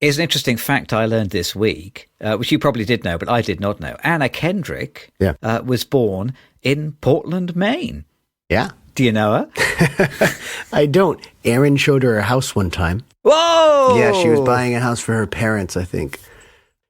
Here's an interesting fact I learned this week, which you probably did know, but I did not know. Anna Kendrick was born in Portland, Maine. Yeah. Do you know her? I don't. Aaron showed her a house one time. Whoa! Yeah, she was buying a house for her parents, I think.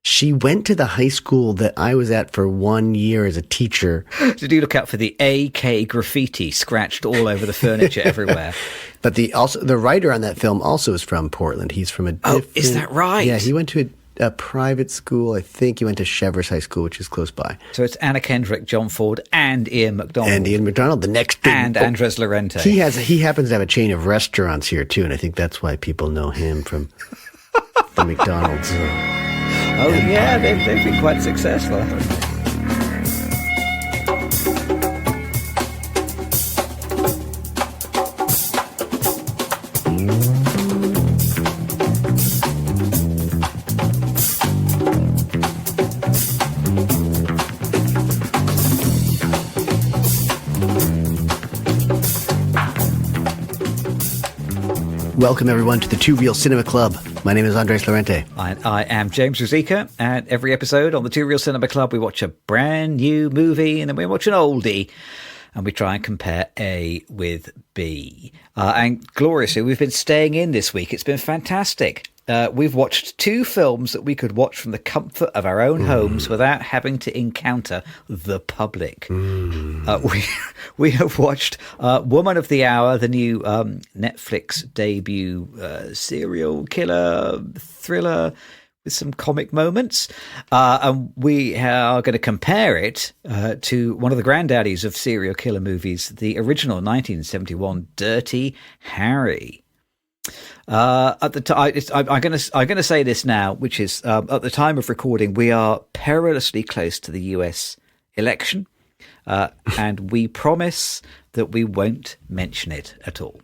She went to the high school that I was at for 1 year as a teacher. Did you look out for the AK graffiti scratched all over the furniture everywhere? But the writer on that film also is from Portland. He's from a different... Oh, is that right? Yeah, he went to a private school. I think he went to Chevers High School, which is close by. So it's Anna Kendrick, John Ford, and Ian McDonald. And Ian McDonald, the next big... And Andres Lorente. He happens to have a chain of restaurants here, too, and I think that's why people know him from the McDonald's. Oh, yeah, they've been quite successful, haven't they? Welcome, everyone, to the Two Reel Cinema Club. My name is Andres Lorente. I am James Ruzicka, and every episode on the Two Reel Cinema Club, we watch a brand new movie, and then we watch an oldie, and we try and compare A with B. And gloriously, we've been staying in this week. It's been fantastic. We've watched two films that we could watch from the comfort of our own homes without having to encounter the public. We have watched Woman of the Hour, the new Netflix debut serial killer thriller with some comic moments. And we are going to compare it to one of the granddaddies of serial killer movies, the original 1971 Dirty Harry. At the time, I'm going to say this now, which is at the time of recording, we are perilously close to the US election, and we promise that we won't mention it at all.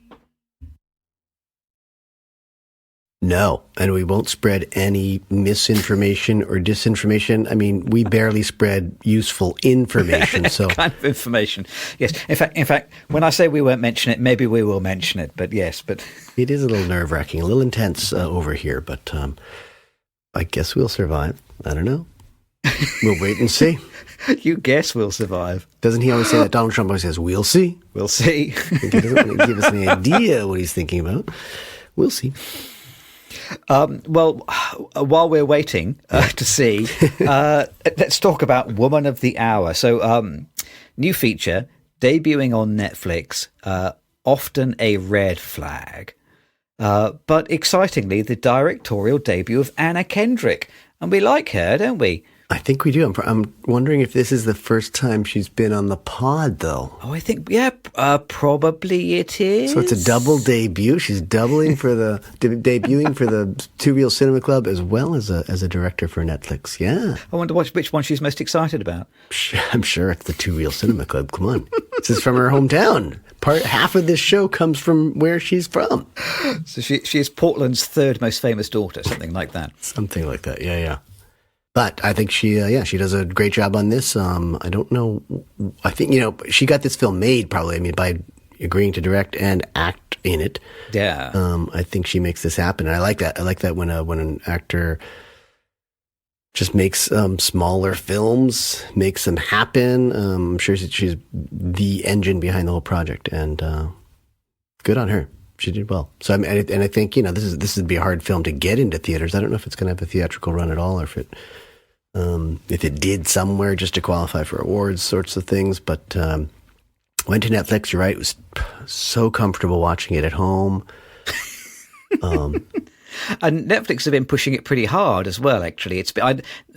No, and we won't spread any misinformation or disinformation. I mean, we barely spread useful information. So kind of information, yes. In fact, when I say we won't mention it, maybe we will mention it. But yes, but it is a little nerve-wracking, a little intense over here. But I guess we'll survive. I don't know. We'll wait and see. You guess we'll survive. Doesn't he always say that? Donald Trump always says, "We'll see." We'll see. He doesn't want to give us any idea what he's thinking about. We'll see. Well, while we're waiting to see, let's talk about Woman of the Hour. So, new feature, debuting on Netflix, often a red flag. But excitingly, the directorial debut of Anna Kendrick. And we like her, don't we? I think we do. I'm wondering if this is the first time she's been on the pod, though. Oh, I think, yeah, probably it is. So it's a double debut. She's doubling for the debuting for the Two Reel Cinema Club as well as a director for Netflix. Yeah. I wonder which one she's most excited about. I'm sure it's the Two Reel Cinema Club. Come on, this is from her hometown. Half of this show comes from where she's from. So she is Portland's third most famous daughter, something like that. Something like that. Yeah. But I think she does a great job on this. I don't know. I think, she got this film made probably, by agreeing to direct and act in it. Yeah. I think she makes this happen. And I like that. I like that when an actor just makes smaller films, makes them happen. I'm sure she's the engine behind the whole project, and good on her. She did well. So I think this would be a hard film to get into theaters. I don't know if it's going to have a theatrical run at all, or if it did somewhere just to qualify for awards, sorts of things. But went to Netflix. You're right. It was so comfortable watching it at home. And Netflix have been pushing it pretty hard as well, actually.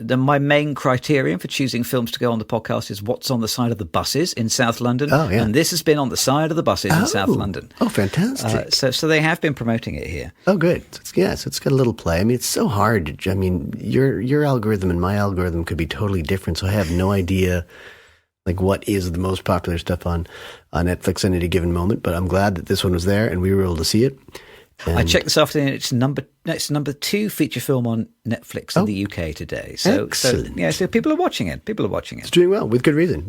My main criterion for choosing films to go on the podcast is what's on the side of the buses in South London. Oh, yeah. And this has been on the side of the buses in South London. Oh, fantastic. So they have been promoting it here. Oh, good. So it's got a little play. I mean, it's so hard. Your algorithm and my algorithm could be totally different, so I have no idea what is the most popular stuff on Netflix at any given moment. But I'm glad that this one was there and we were able to see it. And I checked this afternoon. It's number 2 feature film on Netflix in the UK today. So people are watching it. It's doing well with good reason.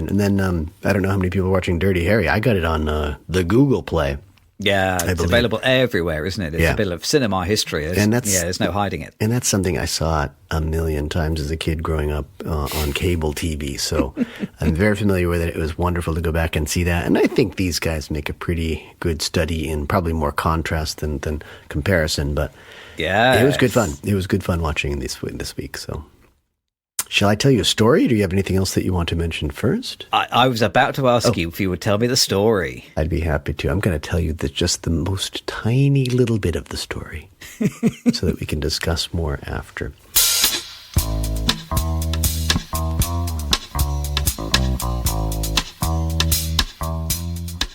And then I don't know how many people are watching Dirty Harry. I got it on the Google Play. Yeah, it's available everywhere, isn't it? It's a bit of cinema history. There's no hiding it. And that's something I saw a million times as a kid growing up on cable TV. So I'm very familiar with it. It was wonderful to go back and see that. And I think these guys make a pretty good study in probably more contrast than comparison. But it was good fun. It was good fun watching this week. So. Shall I tell you a story? Do you have anything else that you want to mention first? I was about to ask you if you would tell me the story. I'd be happy to. I'm going to tell you just the most tiny little bit of the story so that we can discuss more after.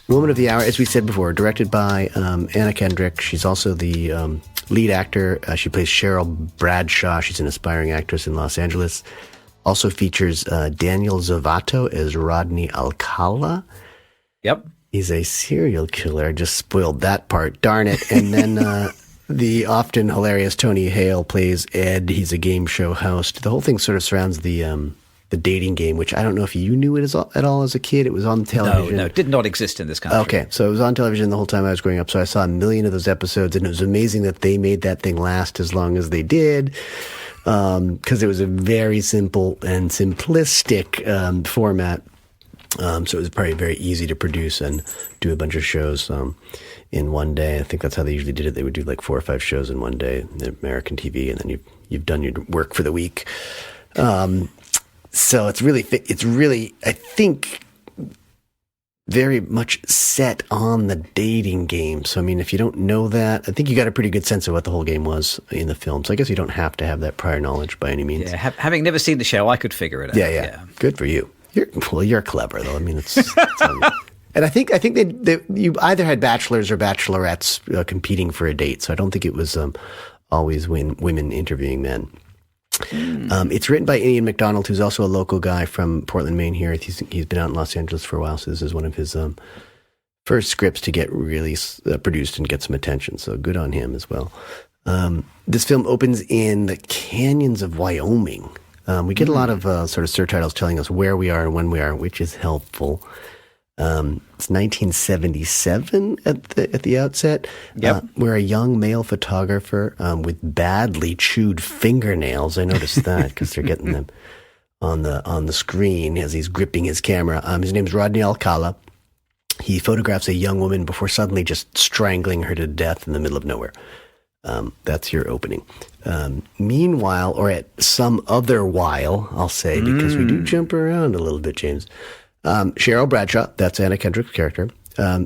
Woman of the Hour, as we said before, directed by Anna Kendrick. She's also the lead actor. She plays Cheryl Bradshaw. She's an aspiring actress in Los Angeles. Also features Daniel Zovato as Rodney Alcala. Yep. He's a serial killer. I just spoiled that part. Darn it. And then the often hilarious Tony Hale plays Ed. He's a game show host. The whole thing sort of surrounds the dating game, which I don't know if you knew it at all as a kid. It was on television. No, it did not exist in this country. Okay, so it was on television the whole time I was growing up, so I saw a million of those episodes, and it was amazing that they made that thing last as long as they did, because it was a very simple and simplistic format, so it was probably very easy to produce and do a bunch of shows in one day. I think that's how they usually did it. They would do like 4 or 5 shows in one day, in American TV, and then you've done your work for the week. So it's really, I think, very much set on the dating game. So, I mean, if you don't know that, I think you got a pretty good sense of what the whole game was in the film. So I guess you don't have to have that prior knowledge by any means. Yeah, having never seen the show, I could figure it out. Yeah. Good for you. You're clever, though. I mean, it's and I think you either had bachelors or bachelorettes competing for a date. So I don't think it was always women interviewing men. It's written by Ian McDonald, who's also a local guy from Portland, Maine here. He's been out in Los Angeles for a while, so this is one of his first scripts to get really produced and get some attention, so good on him as well. This film opens in the canyons of Wyoming. We get a lot of sort of surtitles telling us where we are and when we are, which is helpful. It's 1977 at the outset. Yep. We're a young male photographer with badly chewed fingernails. I noticed that because they're getting them on the screen as he's gripping his camera. His name's Rodney Alcala. He photographs a young woman before suddenly just strangling her to death in the middle of nowhere. That's your opening. Meanwhile, or at some other while, I'll say, because we do jump around a little bit, James. Cheryl Bradshaw, that's Anna Kendrick's character.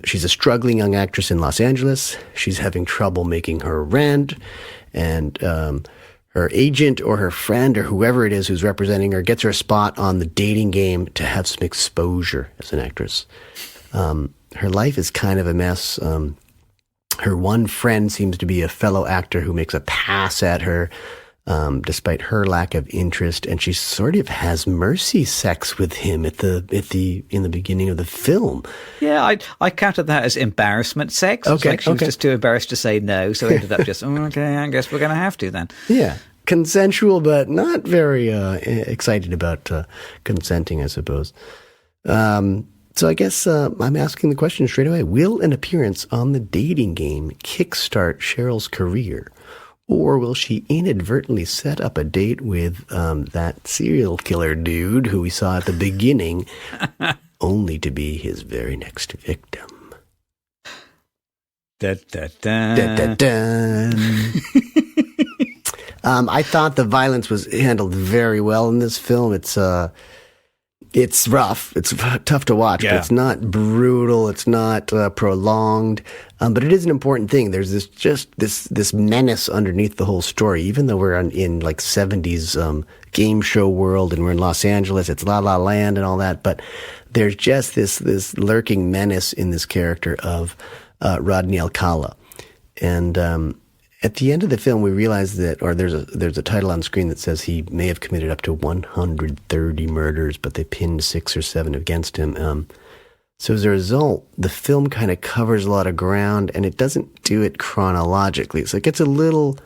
She's a struggling young actress in Los Angeles. She's having trouble making her rent, and her agent or her friend or whoever it is who's representing her gets her a spot on the dating game to have some exposure as an actress. Her life is kind of a mess. Her one friend seems to be a fellow actor who makes a pass at her, despite her lack of interest, and she sort of has mercy sex with him in the beginning of the film. Yeah, I counted that as embarrassment sex. Okay, she was just too embarrassed to say no, so ended up just okay. I guess we're going to have to then. Yeah, consensual, but not very excited about consenting, I suppose. So I guess I'm asking the question straight away: will an appearance on the dating game kickstart Cheryl's career? Or will she inadvertently set up a date with that serial killer dude who we saw at the beginning, only to be his very next victim? Da, da, da. Da, da, da. I thought the violence was handled very well in this film. It's rough. It's tough to watch, but it's not brutal. It's not prolonged. But it is an important thing. There's this menace underneath the whole story. Even though we're in like 70s game show world and we're in Los Angeles, it's La La Land and all that. But there's just this lurking menace in this character of Rodney Alcala. And at the end of the film, we realize that, or there's a title on screen that says he may have committed up to 130 murders, but they pinned 6 or 7 against him. So as a result, the film kind of covers a lot of ground, and it doesn't do it chronologically. So it gets a little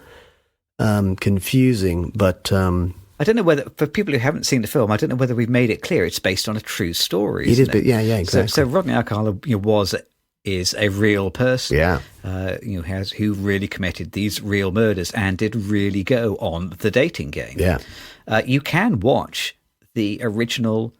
confusing, but I don't know whether, for people who haven't seen the film, I don't know whether we've made it clear it's based on a true story. It is, but yeah, exactly. So Rodney Alcala was is a real person. Yeah. Who really committed these real murders and did really go on the dating game. Yeah. You can watch the original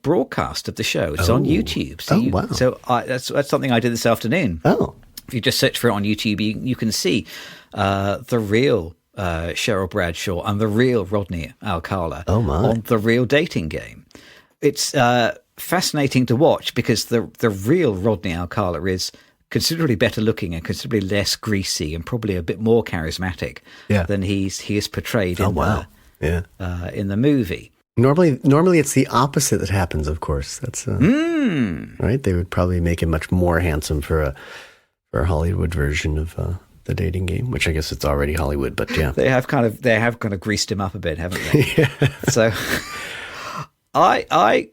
broadcast of the show. It's on YouTube. Wow. So that's something I did this afternoon. Oh. If you just search for it on YouTube, you can see the real Cheryl Bradshaw and the real Rodney Alcala on the real dating game. It's fascinating to watch because the real Rodney Alcala is considerably better looking and considerably less greasy and probably a bit more charismatic than he is portrayed in the movie. Normally it's the opposite that happens, of course. That's right. They would probably make him much more handsome for a Hollywood version of the dating game, which I guess it's already Hollywood, but yeah. They have kind of greased him up a bit, haven't they? Yeah. So I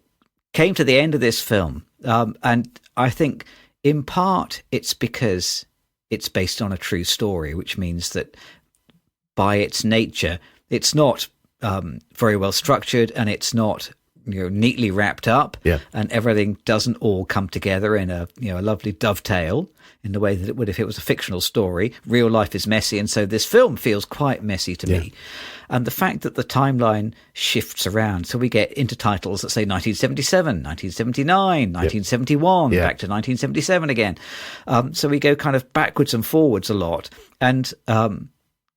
came to the end of this film, and I think in part it's because it's based on a true story, which means that by its nature, it's not very well structured, and it's not neatly wrapped up, and everything doesn't all come together in a lovely dovetail in the way that it would if it was a fictional story. Real life is messy, and so this film feels quite messy to me. And the fact that the timeline shifts around, so we get intertitles that say 1977, 1979, 1971, back to 1977 again. So we go kind of backwards and forwards a lot. And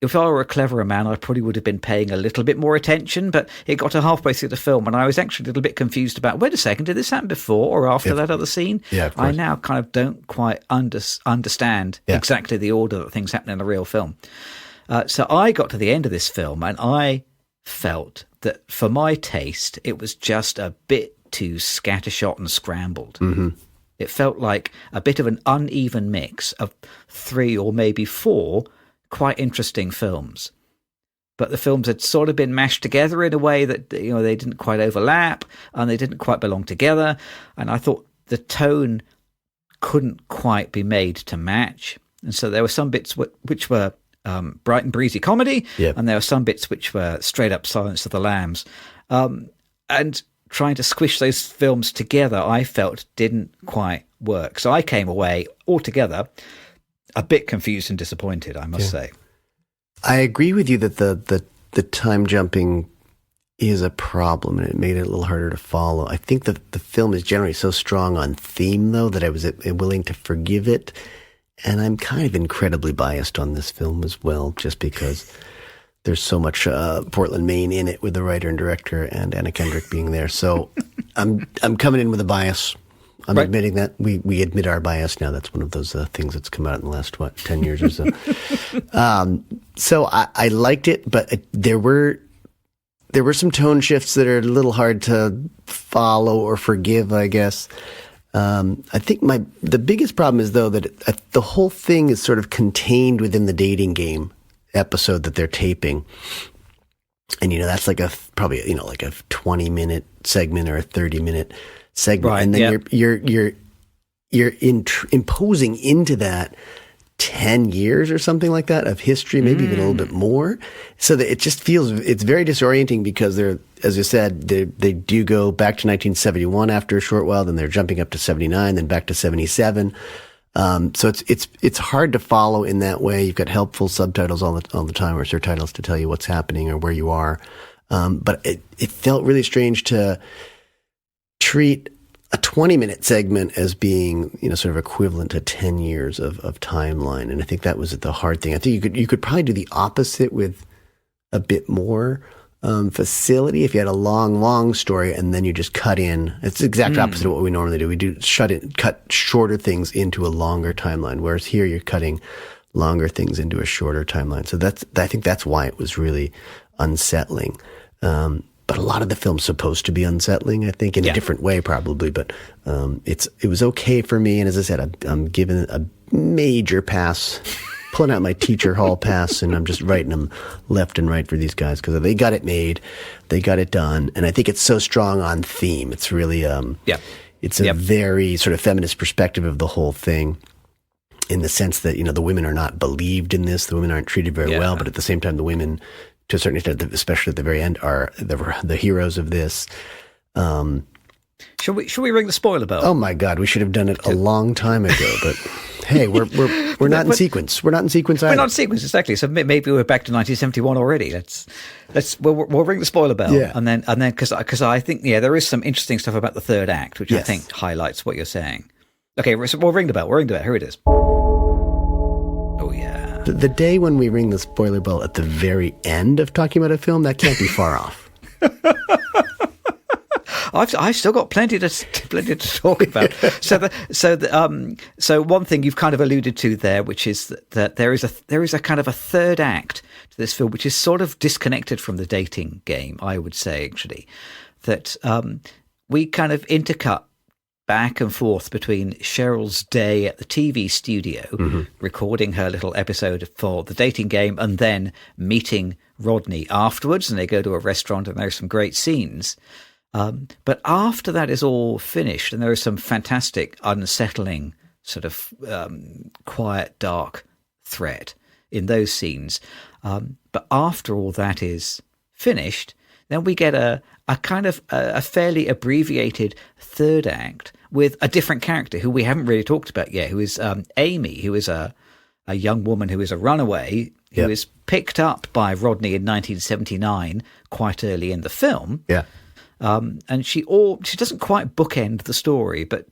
if I were a cleverer man, I probably would have been paying a little bit more attention, but it got to halfway through the film and I was actually a little bit confused about, wait a second, did this happen before or after that other scene? Yeah, of course. I now kind of don't quite understand exactly the order that things happen in the real film. So I got to the end of this film and I felt that for my taste, it was just a bit too scattershot and scrambled. Mm-hmm. It felt like a bit of an uneven mix of 3 or maybe 4 quite interesting films, but the films had sort of been mashed together in a way that they didn't quite overlap and they didn't quite belong together, and I thought the tone couldn't quite be made to match. And so there were some bits which were bright and breezy comedy, and there were some bits which were straight up Silence of the Lambs, and trying to squish those films together I felt didn't quite work. So I came away altogether a bit confused and disappointed, I must say. I agree with you that the time jumping is a problem, and it made it a little harder to follow. I think that the film is generally so strong on theme, though, that I was willing to forgive it. And I'm kind of incredibly biased on this film as well, just because there's so much Portland, Maine in it with the writer and director and Anna Kendrick being there. So I'm coming in with a bias. I'm admitting that. We admit our bias now. That's one of those things that's come out in the last, 10 years or so. So I liked it, but there were some tone shifts that are a little hard to follow or forgive, I guess. I think the biggest problem is, though, that the whole thing is sort of contained within the dating game episode that they're taping. And, that's like probably a 20-minute segment or a 30-minute segment, right, and then you're imposing into that 10 years or something like that of history, maybe even a little bit more, so that it just feels it's very disorienting because they're, as you said, they do go back to 1971 after a short while, then they're jumping up to 79, then back to 77. So it's hard to follow in that way. You've got helpful subtitles all the time or surtitles to tell you what's happening or where you are, but it felt really strange to treat a 20-minute segment as being, sort of equivalent to 10 years of timeline. And I think that was the hard thing. I think you could probably do the opposite with a bit more facility if you had a long story and then you just cut in. It's the exact opposite of what we normally do. We do cut shorter things into a longer timeline, whereas here you're cutting longer things into a shorter timeline. So I think that's why it was really unsettling. But a lot of the film's supposed to be unsettling, I think, in a different way probably. But it was okay for me. And as I said, I'm giving it a major pass, pulling out my teacher hall pass, and I'm just writing them left and right for these guys because they got it made, they got it done. And I think it's so strong on theme. It's really, it's a very sort of feminist perspective of the whole thing, in the sense that, the women are not believed in this. The women aren't treated very well, but at the same time, the women, to a certain extent, especially at the very end, are the heroes of this. Shall we ring the spoiler bell? Oh my God, we should have done it a long time ago. But hey, we're not in sequence. We're not in sequence either. We're not in sequence, exactly. So maybe we're back to 1971 already. We'll ring the spoiler bell, and then because I think there is some interesting stuff about the third act, which I think highlights what you're saying. Okay, so we'll ring the bell. Here it is. Oh yeah. The day when we ring the spoiler bell at the very end of talking about a film, that can't be far off. I've still got plenty to talk about. So one thing you've kind of alluded to there, which is that there is a kind of a third act to this film, which is sort of disconnected from the dating game. I would say actually that we kind of intercut back and forth between Cheryl's day at the TV studio, recording her little episode for the dating game, and then meeting Rodney afterwards, and they go to a restaurant, and there's some great scenes. But after that is all finished, and there is some fantastic, unsettling, sort of quiet, dark threat in those scenes. But after all that is finished, then we get a kind of a fairly abbreviated third act with a different character who we haven't really talked about yet, who is Amy, who is a young woman who is a runaway, who is picked up by Rodney in 1979, quite early in the film. Yeah. And she doesn't quite bookend the story, but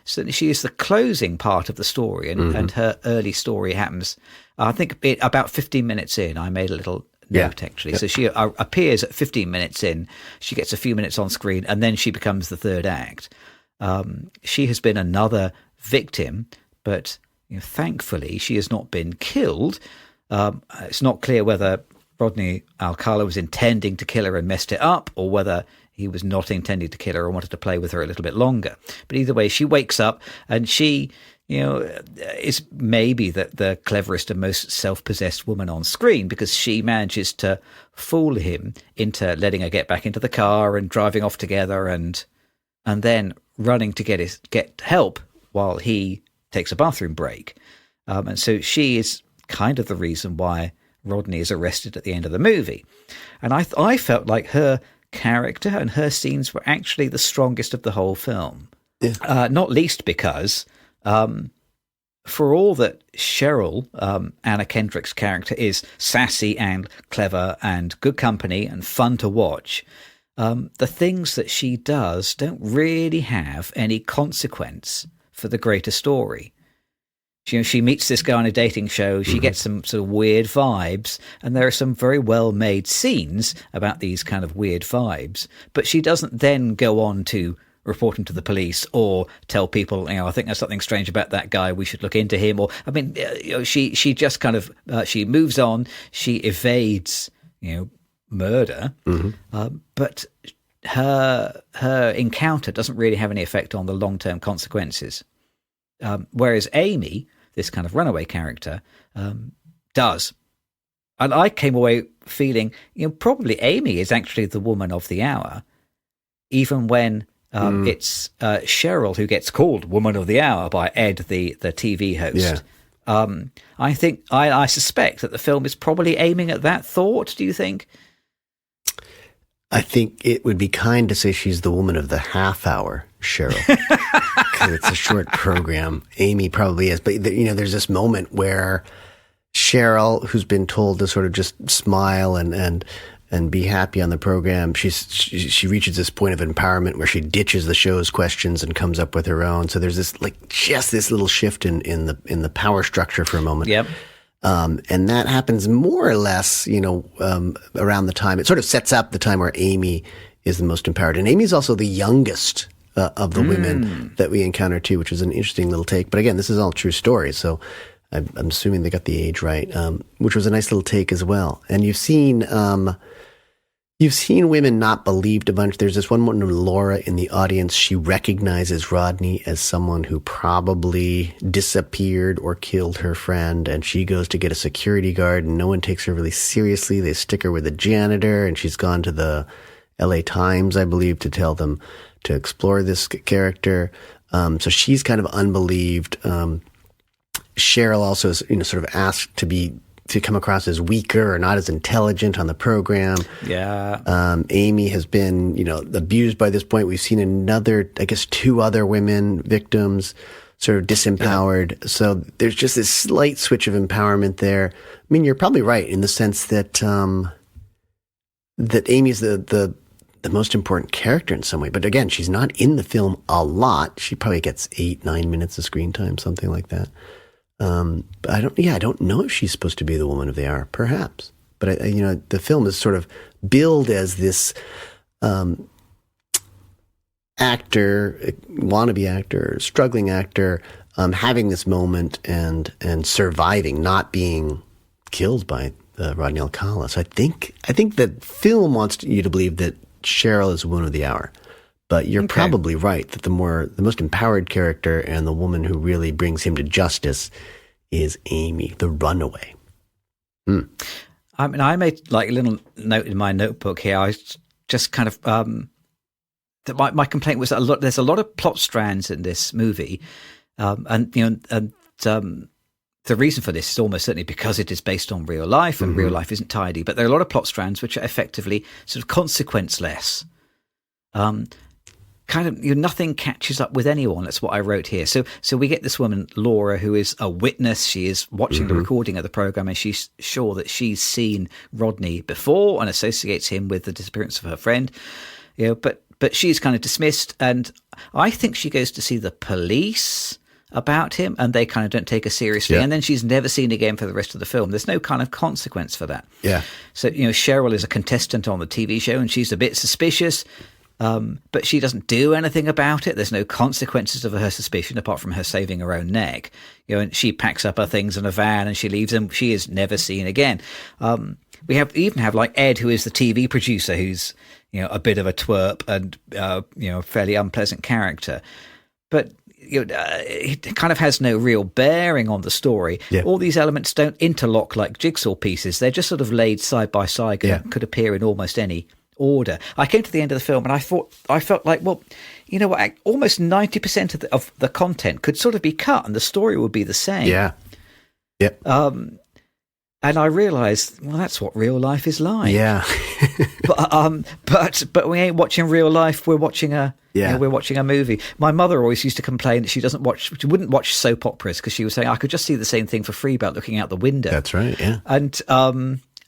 certainly she is the closing part of the story, and her early story happens, I think, about 15 minutes in. I made a little note, actually. So she appears at 15 minutes in, she gets a few minutes on screen, and then she becomes the third act. She has been another victim, but thankfully she has not been killed. It's not clear whether Rodney Alcala was intending to kill her and messed it up, or whether he was not intending to kill her and wanted to play with her a little bit longer. But either way, she wakes up, and she, is maybe the cleverest and most self-possessed woman on screen, because she manages to fool him into letting her get back into the car and driving off together, and then running to get help while he takes a bathroom break. And so she is kind of the reason why Rodney is arrested at the end of the movie. And I felt like her character and her scenes were actually the strongest of the whole film. Not least because for all that Cheryl, Anna Kendrick's character, is sassy and clever and good company and fun to watch, the things that she does don't really have any consequence for the greater story. She meets this guy on a dating show, she gets some sort of weird vibes, and there are some very well-made scenes about these kind of weird vibes, but she doesn't then go on to report him to the police or tell people, I think there's something strange about that guy, we should look into him. Or, she just kind of, she moves on, she evades, murder, but her encounter doesn't really have any effect on the long-term consequences. Whereas Amy, this kind of runaway character, does. And I came away feeling, probably Amy is actually the woman of the hour, even when it's Cheryl who gets called Woman of the Hour by Ed, the TV host. I suspect that the film is probably aiming at that thought. Do you think? I think it would be kind to say she's the woman of the half hour, Cheryl, because it's a short program. Amy probably is. But, there's this moment where Cheryl, who's been told to sort of just smile and be happy on the program, she reaches this point of empowerment where she ditches the show's questions and comes up with her own. So there's this just this little shift in the power structure for a moment. Yep. And that happens more or less, around the time. It sort of sets up the time where Amy is the most empowered. And Amy's also the youngest of the women that we encounter too, which is an interesting little take. But again, this is all true stories, so I'm assuming they got the age right, which was a nice little take as well. And you've seen women not believed a bunch. There's this one woman, Laura, in the audience. She recognizes Rodney as someone who probably disappeared or killed her friend, and she goes to get a security guard, and no one takes her really seriously. They stick her with a janitor, and she's gone to the LA Times, I believe, to tell them to explore this character. So she's kind of unbelieved. Cheryl also is, sort of asked to be to come across as weaker or not as intelligent on the program. Yeah. Amy has been, abused by this point. We've seen two other women victims sort of disempowered. Yeah. So there's just this slight switch of empowerment there. I mean, you're probably right in the sense that that Amy's the most important character in some way. But again, she's not in the film a lot. She probably gets 8-9 minutes of screen time, something like that. But I don't know if she's supposed to be the woman of the hour, perhaps. But the film is sort of billed as this actor, wannabe actor, struggling actor, having this moment and surviving, not being killed by Rodney Alcala. So I think that film wants you to believe that Cheryl is the woman of the hour. But you're probably right that the most empowered character and the woman who really brings him to justice is Amy, the runaway. I mean, I made like a little note in my notebook here. I just kind of that my complaint was that there's a lot of plot strands in this movie, and the reason for this is almost certainly because it is based on real life, and real life isn't tidy. But there are a lot of plot strands which are effectively sort of consequenceless. Nothing catches up with anyone. That's what I wrote here. So we get this woman, Laura, who is a witness. She is watching the recording of the program, and she's sure that she's seen Rodney before and associates him with the disappearance of her friend. But she's kind of dismissed, and I think she goes to see the police about him, and they kind of don't take her seriously. Yeah. And then she's never seen again for the rest of the film. There's no kind of consequence for that. Yeah. So Cheryl is a contestant on the TV show, and she's a bit suspicious. But she doesn't do anything about it. There's no consequences of her suspicion apart from her saving her own neck. And she packs up her things in a van and she leaves them. She is never seen again. We even have like Ed, who is the TV producer, who's a bit of a twerp and fairly unpleasant character, but it kind of has no real bearing on the story. Yeah. All these elements don't interlock like jigsaw pieces. They're just sort of laid side by side and could appear in almost any order. I came to the end of the film and I felt like, well, you know what, almost 90% of the content could sort of be cut and the story would be the same. Yeah. Yep. And I realized, well, that's what real life is like. Yeah. but we ain't watching real life. We're watching a movie. My mother always used to complain that she wouldn't watch soap operas because she was saying I could just see the same thing for free about looking out the window. That's right. Yeah.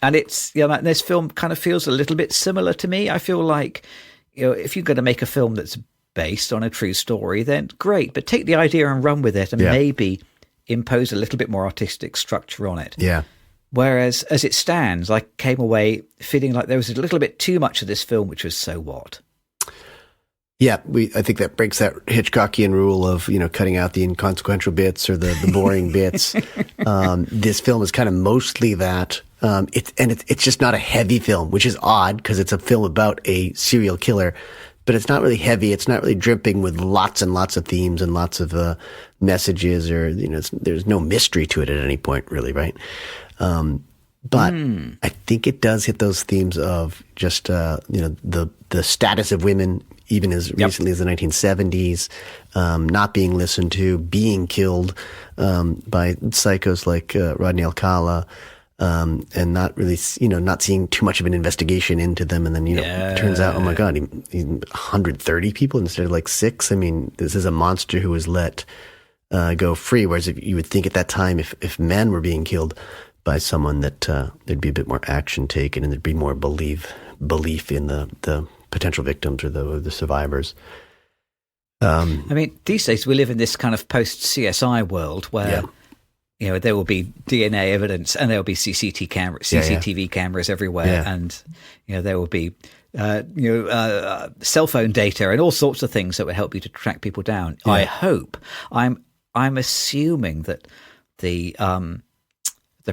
And it's, this film kind of feels a little bit similar to me. I feel like, if you're going to make a film that's based on a true story, then great, but take the idea and run with it and maybe impose a little bit more artistic structure on it. Yeah. Whereas as it stands, I came away feeling like there was a little bit too much of this film, which was so what? Yeah, I think that breaks that Hitchcockian rule of, cutting out the inconsequential bits or the boring bits. This film is kind of mostly that. It's just not a heavy film, which is odd because it's a film about a serial killer, but it's not really heavy. It's not really dripping with lots and lots of themes and lots of messages, or there's no mystery to it at any point, really, right? But I think it does hit those themes of just the status of women, even as recently as the 1970s, not being listened to, being killed by psychos like Rodney Alcala. And not really, not seeing too much of an investigation into them. And then, it turns out, oh my God, he 130 people instead of like 6. I mean, this is a monster who was let go free. Whereas if you would think at that time, if men were being killed by someone, that there'd be a bit more action taken and there'd be more belief in the potential victims or the survivors. I mean, these days we live in this kind of post-CSI world where... there will be DNA evidence and there will be CCTV cameras everywhere. And, there will be, cell phone data and all sorts of things that will help you to track people down. Yeah. I hope. I'm assuming that the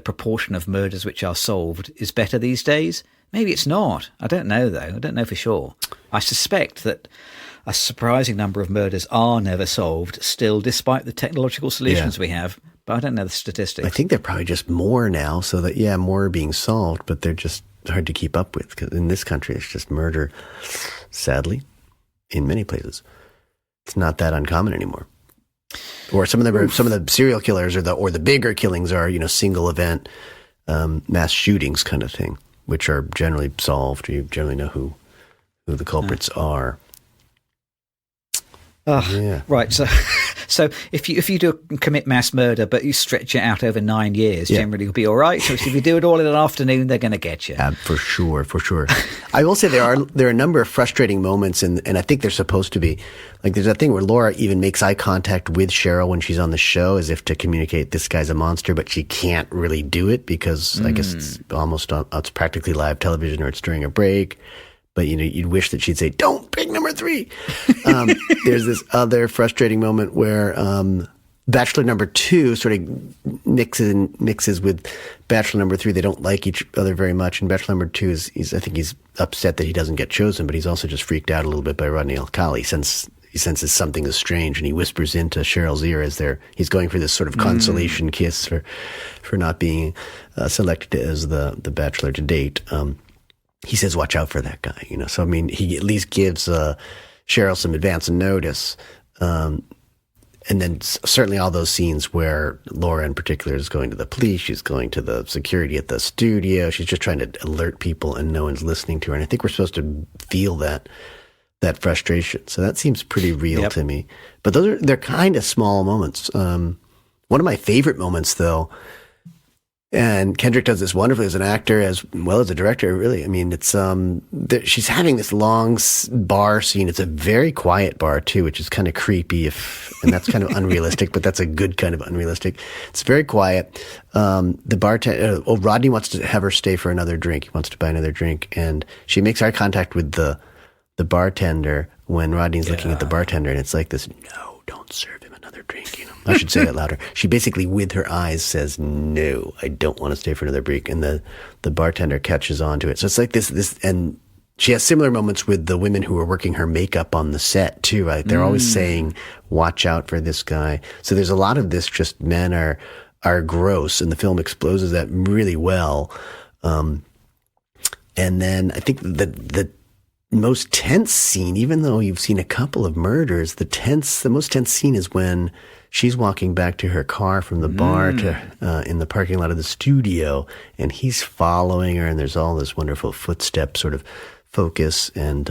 proportion of murders which are solved is better these days. Maybe it's not. I don't know, though. I don't know for sure. I suspect that a surprising number of murders are never solved still, despite the technological solutions we have. But I don't know the statistics. I think they're probably just more now, so that, more are being solved, but they're just hard to keep up with. Because in this country, it's just murder, sadly, in many places. It's not that uncommon anymore. Or some of the serial killers or the bigger killings are, single event mass shootings kind of thing, which are generally solved. You generally know who the culprits are. Yeah. Right. So if you do commit mass murder, but you stretch it out over 9 years, generally you'll be all right. So if you do it all in an afternoon, they're going to get you. For sure. I will say there are a number of frustrating moments, and I think they're supposed to be. Like there's that thing where Laura even makes eye contact with Cheryl when she's on the show, as if to communicate this guy's a monster, but she can't really do it because I guess it's practically live television, or it's during a break. But, you'd wish that she'd say, "Don't pick number 3." There's this other frustrating moment where Bachelor number 2 sort of mixes with Bachelor number 3. They don't like each other very much. And Bachelor number 2 I think he's upset that he doesn't get chosen, but he's also just freaked out a little bit by Rodney Alcali. He senses something is strange, and he whispers into Cheryl's ear as he's going for this sort of consolation kiss for not being selected as the Bachelor to date. He says, "Watch out for that guy," So, I mean, he at least gives Cheryl some advance notice. And then certainly all those scenes where Laura in particular is going to the police, she's going to the security at the studio. She's just trying to alert people and no one's listening to her. And I think we're supposed to feel that frustration. So that seems pretty real to me. But they're kind of small moments. One of my favorite moments, though, and Kendrick does this wonderfully as an actor as well as a director, really. I mean, it's she's having this long bar scene. It's a very quiet bar, too, which is kind of creepy, and that's kind of unrealistic, but that's a good kind of unrealistic. It's very quiet. The bartender, Rodney wants to have her stay for another drink. He wants to buy another drink, and she makes eye contact with the bartender when Rodney's looking at the bartender, and it's like this, "No, don't serve him another drink." I should say that louder. She basically, with her eyes, says, "No, I don't want to stay for another break." And the bartender catches on to it. So it's like this, and she has similar moments with the women who are working her makeup on the set too, right? They're always saying, "Watch out for this guy." So there's a lot of this, just men are gross, and the film exposes that really well. And then I think the most tense scene, even though you've seen a couple of murders, the most tense scene is when she's walking back to her car from the bar to in the parking lot of the studio, and he's following her, and there's all this wonderful footstep sort of focus, and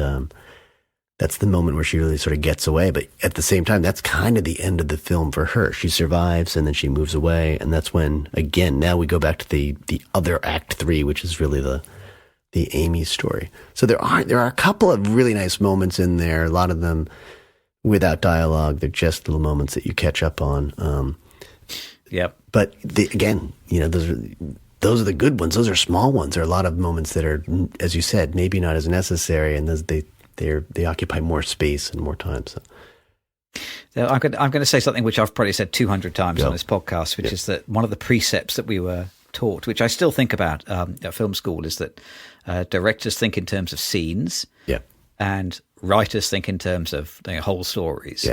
that's the moment where she really sort of gets away. But at the same time, that's kind of the end of the film for her. She survives, and then she moves away, and that's when, again, now we go back to the other Act 3, which is really the Amy story. So there are a couple of really nice moments in there. A lot of them without dialogue. They're just little moments that you catch up on. But again, those are the good ones. Those are small ones. There are a lot of moments that are, as you said, maybe not as necessary, and they occupy more space and more time. So I'm going to say something which I've probably said 200 times on this podcast, which is that one of the precepts that we were taught, which I still think about at film school, is that directors think in terms of scenes, and writers think in terms of whole stories.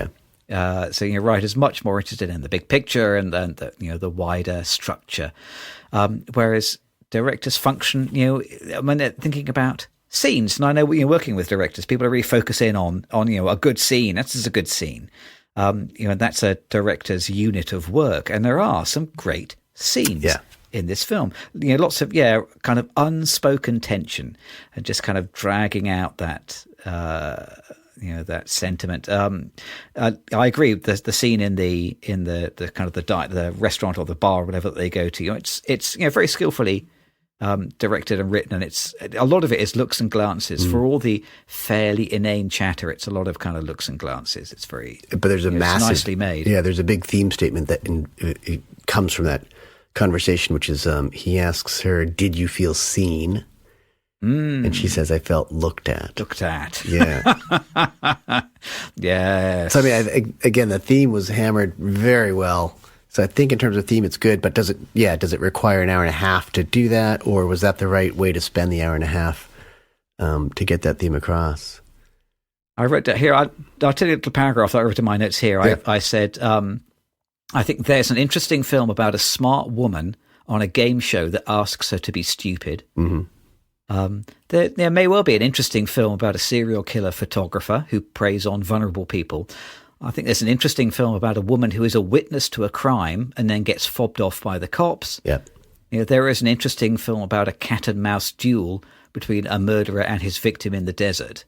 So writers much more interested in the big picture and the wider structure, whereas directors function when they're thinking about scenes. And I know when you're working with directors, people are really focusing on a good scene. That's just a good scene. And that's a director's unit of work, and there are some great scenes in this film. Lots of kind of unspoken tension and just kind of dragging out that that sentiment. I agree. The scene in the kind of the restaurant or the bar or whatever that they go to. It's very skillfully directed and written, and it's a lot of it is looks and glances. For all the fairly inane chatter, it's a lot of kind of looks and glances. It's very, but there's a massive, nicely made. There's a big theme statement that it comes from that conversation, which is he asks her, "Did you feel seen?" And she says, "I felt looked at." Yeah. Yes. So I mean, again, the theme was hammered very well. So I think in terms of theme, it's good. But does it require an hour and a half to do that, or was that the right way to spend the hour and a half to get that theme across? I wrote that here. I'll tell you a little paragraph that I wrote in my notes here. I said, I think there's an interesting film about a smart woman on a game show that asks her to be stupid. There may well be an interesting film about a serial killer photographer who preys on vulnerable people. I think there's an interesting film about a woman who is a witness to a crime and then gets fobbed off by the cops. There is an interesting film about a cat and mouse duel between a murderer and his victim in the desert.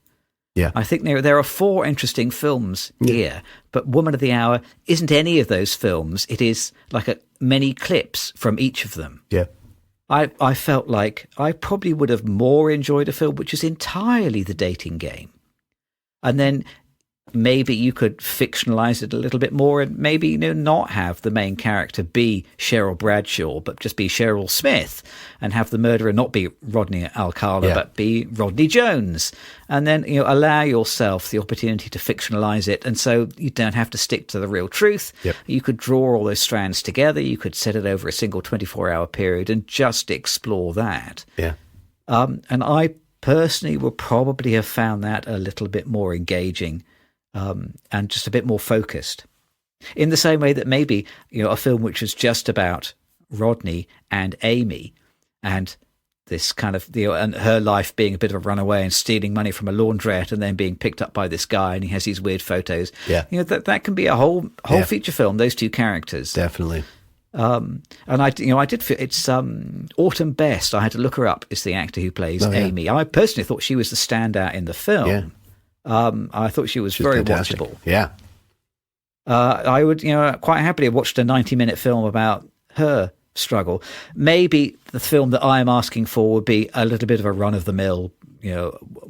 Yeah. I think there are 4 interesting films here, but Woman of the Hour isn't any of those films. It is like many clips from each of them. Yeah. I felt like I probably would have more enjoyed a film which is entirely the dating game. And then maybe you could fictionalize it a little bit more and maybe not have the main character be Cheryl Bradshaw, but just be Cheryl Smith, and have the murderer not be Rodney Alcala, but be Rodney Jones. And then allow yourself the opportunity to fictionalize it, and so you don't have to stick to the real truth. Yep. You could draw all those strands together. You could set it over a single 24-hour period and just explore that. Yeah. And I personally would probably have found that a little bit more engaging. And just a bit more focused, in the same way that maybe a film which was just about Rodney and Amy and this kind of and her life being a bit of a runaway and stealing money from a laundrette and then being picked up by this guy and he has these weird photos. Yeah, that can be a whole feature film. Those 2 characters, definitely. And I did feel it's Autumn Best. I had to look her up. Is the actor who plays Amy. I personally thought she was the standout in the film. Yeah. I thought she's very fantastic. watchable. Yeah. I would, quite happily have watched a 90-minute film about her struggle. Maybe the film that I'm asking for would be a little bit of a run-of-the-mill,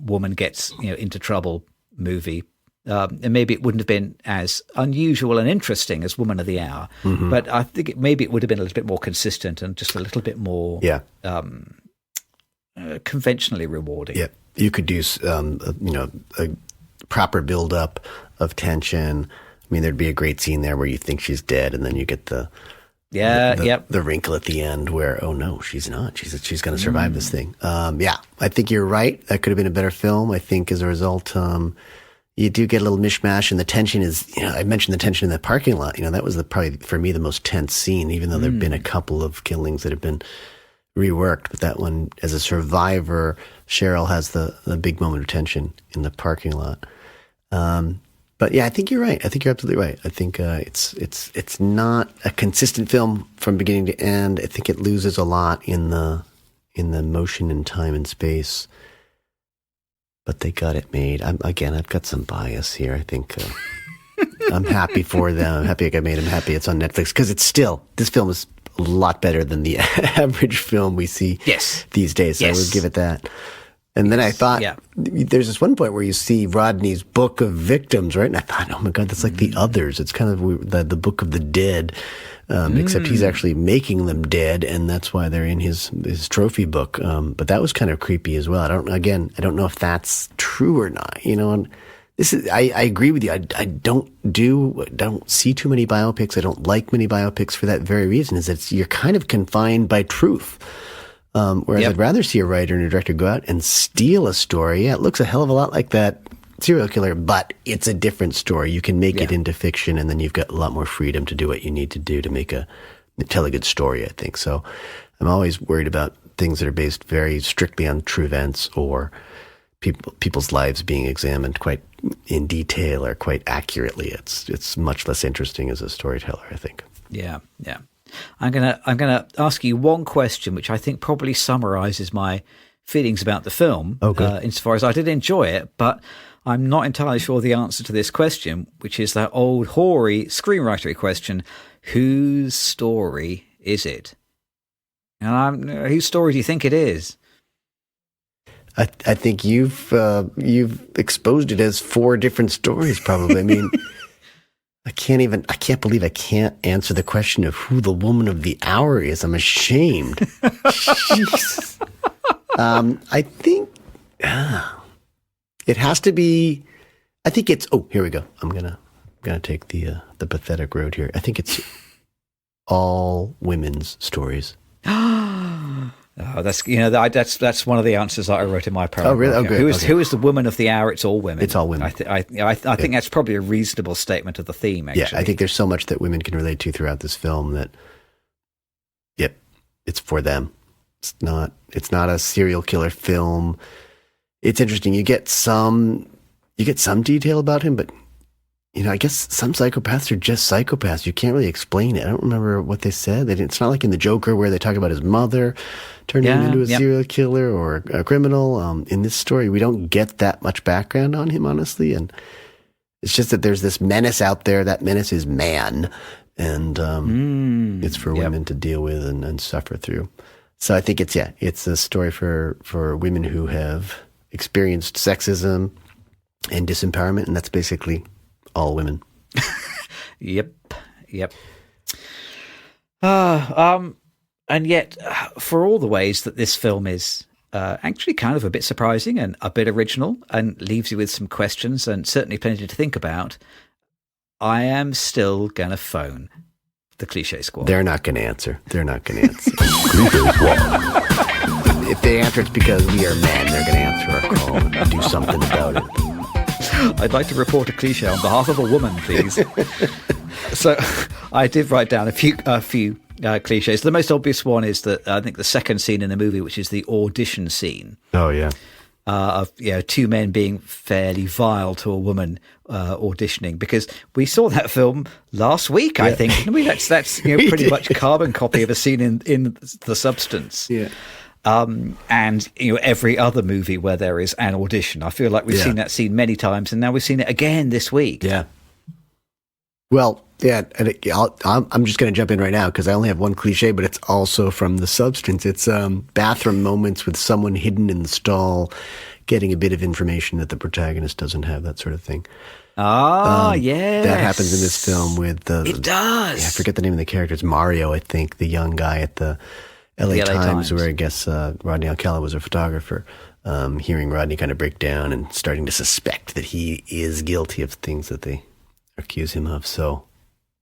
woman gets, into trouble movie. And maybe it wouldn't have been as unusual and interesting as Woman of the Hour. Mm-hmm. But I think maybe it would have been a little bit more consistent and just a little bit more conventionally rewarding. Yeah. You could do, a proper build-up of tension. I mean, there'd be a great scene there where you think she's dead, and then you get the wrinkle at the end where, oh no, she's not. She's going to survive this thing. I think you're right. That could have been a better film. I think as a result, you do get a little mishmash, and the tension is. I mentioned the tension in the parking lot. That was probably for me the most tense scene, even though there've been a couple of killings that have been reworked, but that one, as a survivor, Cheryl has the big moment of tension in the parking lot. But yeah, I think you're right. I think you're absolutely right. I think it's not a consistent film from beginning to end. I think it loses a lot in the motion and time and space. But they got it made. I've got some bias here. I think I'm happy for them. I'm happy I made them happy. It's on Netflix because this film is a lot better than the average film we see these days. So I would give it that. And then I thought, there's this one point where you see Rodney's book of victims, right? And I thought, oh my God, that's like the others. It's kind of the book of the dead, except he's actually making them dead, and that's why they're in his trophy book. But that was kind of creepy as well. I don't know if that's true or not. And I agree with you. I don't see too many biopics. I don't like many biopics for that very reason. Is that you're kind of confined by truth. Whereas I'd rather see a writer and a director go out and steal a story. Yeah, it looks a hell of a lot like that serial killer, but it's a different story. You can make it into fiction, and then you've got a lot more freedom to do what you need to do to tell a good story, I think. So I'm always worried about things that are based very strictly on true events or people's lives being examined quite in detail or quite accurately. It's much less interesting as a storyteller, I think. Yeah. I'm gonna ask you one question, which I think probably summarizes my feelings about the film. Insofar as I did enjoy it, but I'm not entirely sure the answer to this question, which is that old hoary screenwritery question: whose story is it? And whose story do you think it is? I think you've exposed it as 4 different stories, probably. I mean. I can't believe I can't answer the question of who the woman of the hour is. I'm ashamed. Jesus. I think it has to be, I think it's, here we go. I'm going to take the pathetic road here. I think it's all women's stories. That's one of the answers that I wrote in my paragraph. Oh, really? Oh, good. Who is the woman of the hour? It's all women. It's all women. I think that's probably a reasonable statement of the theme. Actually, I think there's so much that women can relate to throughout this film that, it's for them. It's not a serial killer film. It's interesting. You get some detail about him, but I guess some psychopaths are just psychopaths. You can't really explain it. I don't remember what they said. It's not like in the Joker where they talk about his mother turning him into a serial killer or a criminal. In this story, we don't get that much background on him, honestly. And it's just that there's this menace out there. That menace is man. And it's for women to deal with and suffer through. So I think it's a story for women who have experienced sexism and disempowerment. And that's basically all women. Yep. And yet, for all the ways that this film is actually kind of a bit surprising and a bit original and leaves you with some questions and certainly plenty to think about, I am still going to phone the Cliché Squad. They're not going to answer. If they answer, it's because we are men. They're going to answer our call and do something about it. I'd like to report a cliché on behalf of a woman, please. So I did write down a few cliches. The most obvious one is that I think the second scene in the movie, which is the audition scene. Oh, yeah. Of two men being fairly vile to a woman auditioning, because we saw that film last week, I think. Didn't we? That's pretty much a carbon copy of a scene in The Substance. Yeah. And every other movie where there is an audition, I feel like we've seen that scene many times, and now we've seen it again this week. Yeah. Well, yeah, and I'm just going to jump in right now because I only have one cliche, but it's also from The Substance. It's bathroom moments with someone hidden in the stall, getting a bit of information that the protagonist doesn't have, that sort of thing. Yes. That happens in this film with It does. I forget the name of the character. It's Mario, I think, the young guy at the LA Times, where I guess Rodney Alcala was a photographer, hearing Rodney kind of break down and starting to suspect that he is guilty of things that they accuse him of. So,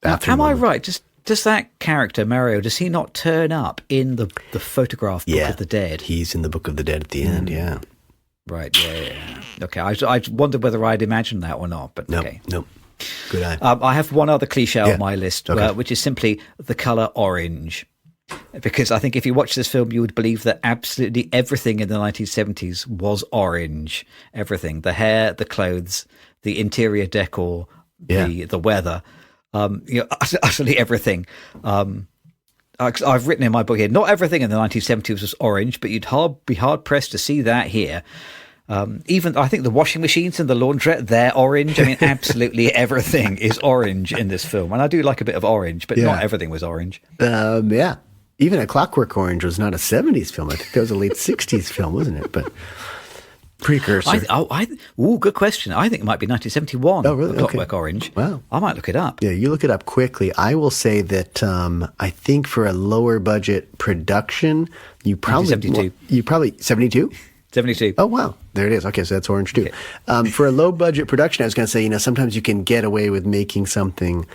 am I right? Does that character, Mario, does he not turn up in the photograph Book of the Dead? He's in the Book of the Dead at the end, yeah. Right, yeah. Okay, I wondered whether I'd imagined that or not, but okay. Nope. Good eye. I have one other cliche on my list, which is simply the colour orange. Because I think if you watch this film, you would believe that absolutely everything in the 1970s was orange. Everything. The hair, the clothes, the interior decor, the weather. Utterly everything. I've written in my book here, not everything in the 1970s was orange, but you'd be hard-pressed to see that here. Even, I think, the washing machines and the laundrette, they're orange. I mean, absolutely everything is orange in this film. And I do like a bit of orange, but not everything was orange. Yeah. Even A Clockwork Orange was not a 70s film. I think that was a late 60s film, wasn't it? But precursor. Good question. I think it might be 1971. Oh, really? Clockwork Orange. Wow. I might look it up. Yeah, you look it up quickly. I will say that I think for a lower budget production, you probably 72. 72. Oh, wow. There it is. Okay, so that's orange too. Okay. For a low budget production, I was going to say, sometimes you can get away with making something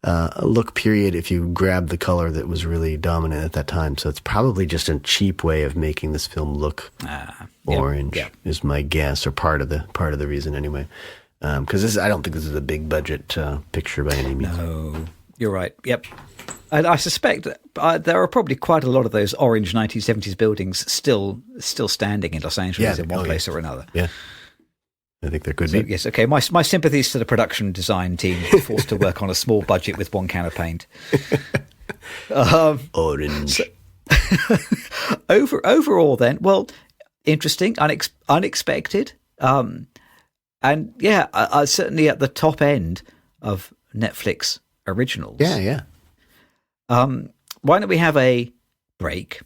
a look period if you grab the color that was really dominant at that time. So it's probably just a cheap way of making this film look orange is my guess, or part of the reason anyway. Because I don't think this is a big budget picture by any means. No, you're right. Yep. And I suspect there are probably quite a lot of those orange 1970s buildings still standing in Los Angeles in one place or another. Yeah. I think there could be. Yes, okay. My sympathies to the production design team forced to work on a small budget with one can of paint. Orange. Overall, then, well, interesting, unexpected, and certainly at the top end of Netflix originals. Yeah. Why don't we have a break?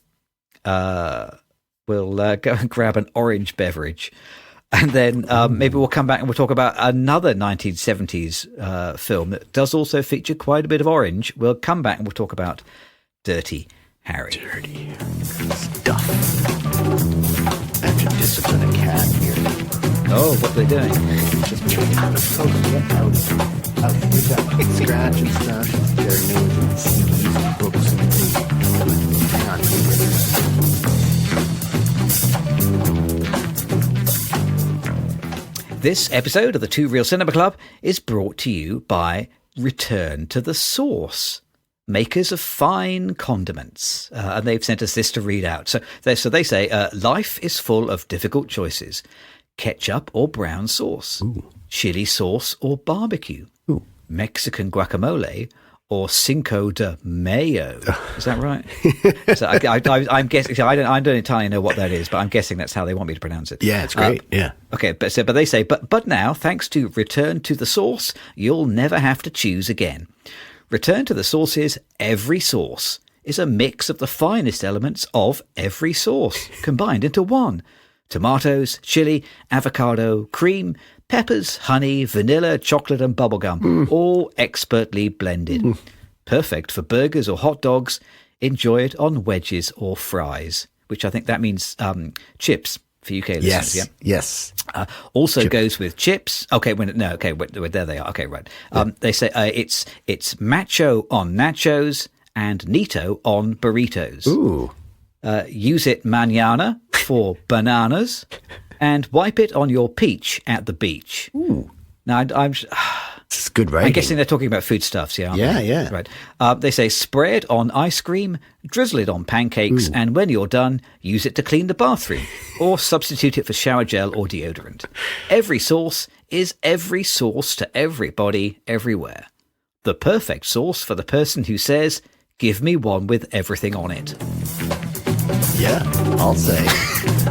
We'll go and grab an orange beverage. And then maybe we'll come back and we'll talk about another 1970s film that does also feature quite a bit of orange. We'll come back and we'll talk about Dirty Harry. Dirty stuff. I have to discipline a cat here. Oh, what are they doing? Just out. Scratch and stuff. Their nose and CDs and books and things. Hang on. This episode of the Two Real Cinema Club is brought to you by Return to the Source, makers of fine condiments. And they've sent us this to read out. So they say, life is full of difficult choices. Ketchup or brown sauce. Ooh. chili sauce or barbecue, Ooh. Mexican guacamole, or Cinco de Mayo. Is that right? So I'm guessing. I don't entirely know what that is, but I'm guessing that's how they want me to pronounce it. Yeah, it's great. Yeah. Okay, but they say, but now, thanks to Return to the Source, you'll never have to choose again. Return to the Source's every sauce is a mix of the finest elements of every sauce combined into one. Tomatoes, chili, avocado, cream, peppers, honey, vanilla, chocolate and bubblegum, all expertly blended. Perfect for burgers or hot dogs. Enjoy it on wedges or fries, which I think that means chips for UK listeners. Yes, yes. Also chips. Goes with chips. Okay, there they are. Okay, right. They say it's macho on nachos and Nito on burritos. Ooh. Use it mañana for bananas, and wipe it on your peach at the beach. Ooh. Now, It's good writing. I'm guessing they're talking about foodstuffs, yeah? Yeah, yeah. Right. They say spray it on ice cream, drizzle it on pancakes, and when you're done, use it to clean the bathroom, or substitute it for shower gel or deodorant. Every sauce is every sauce to everybody, everywhere. The perfect sauce for the person who says, give me one with everything on it. Yeah, I'll say.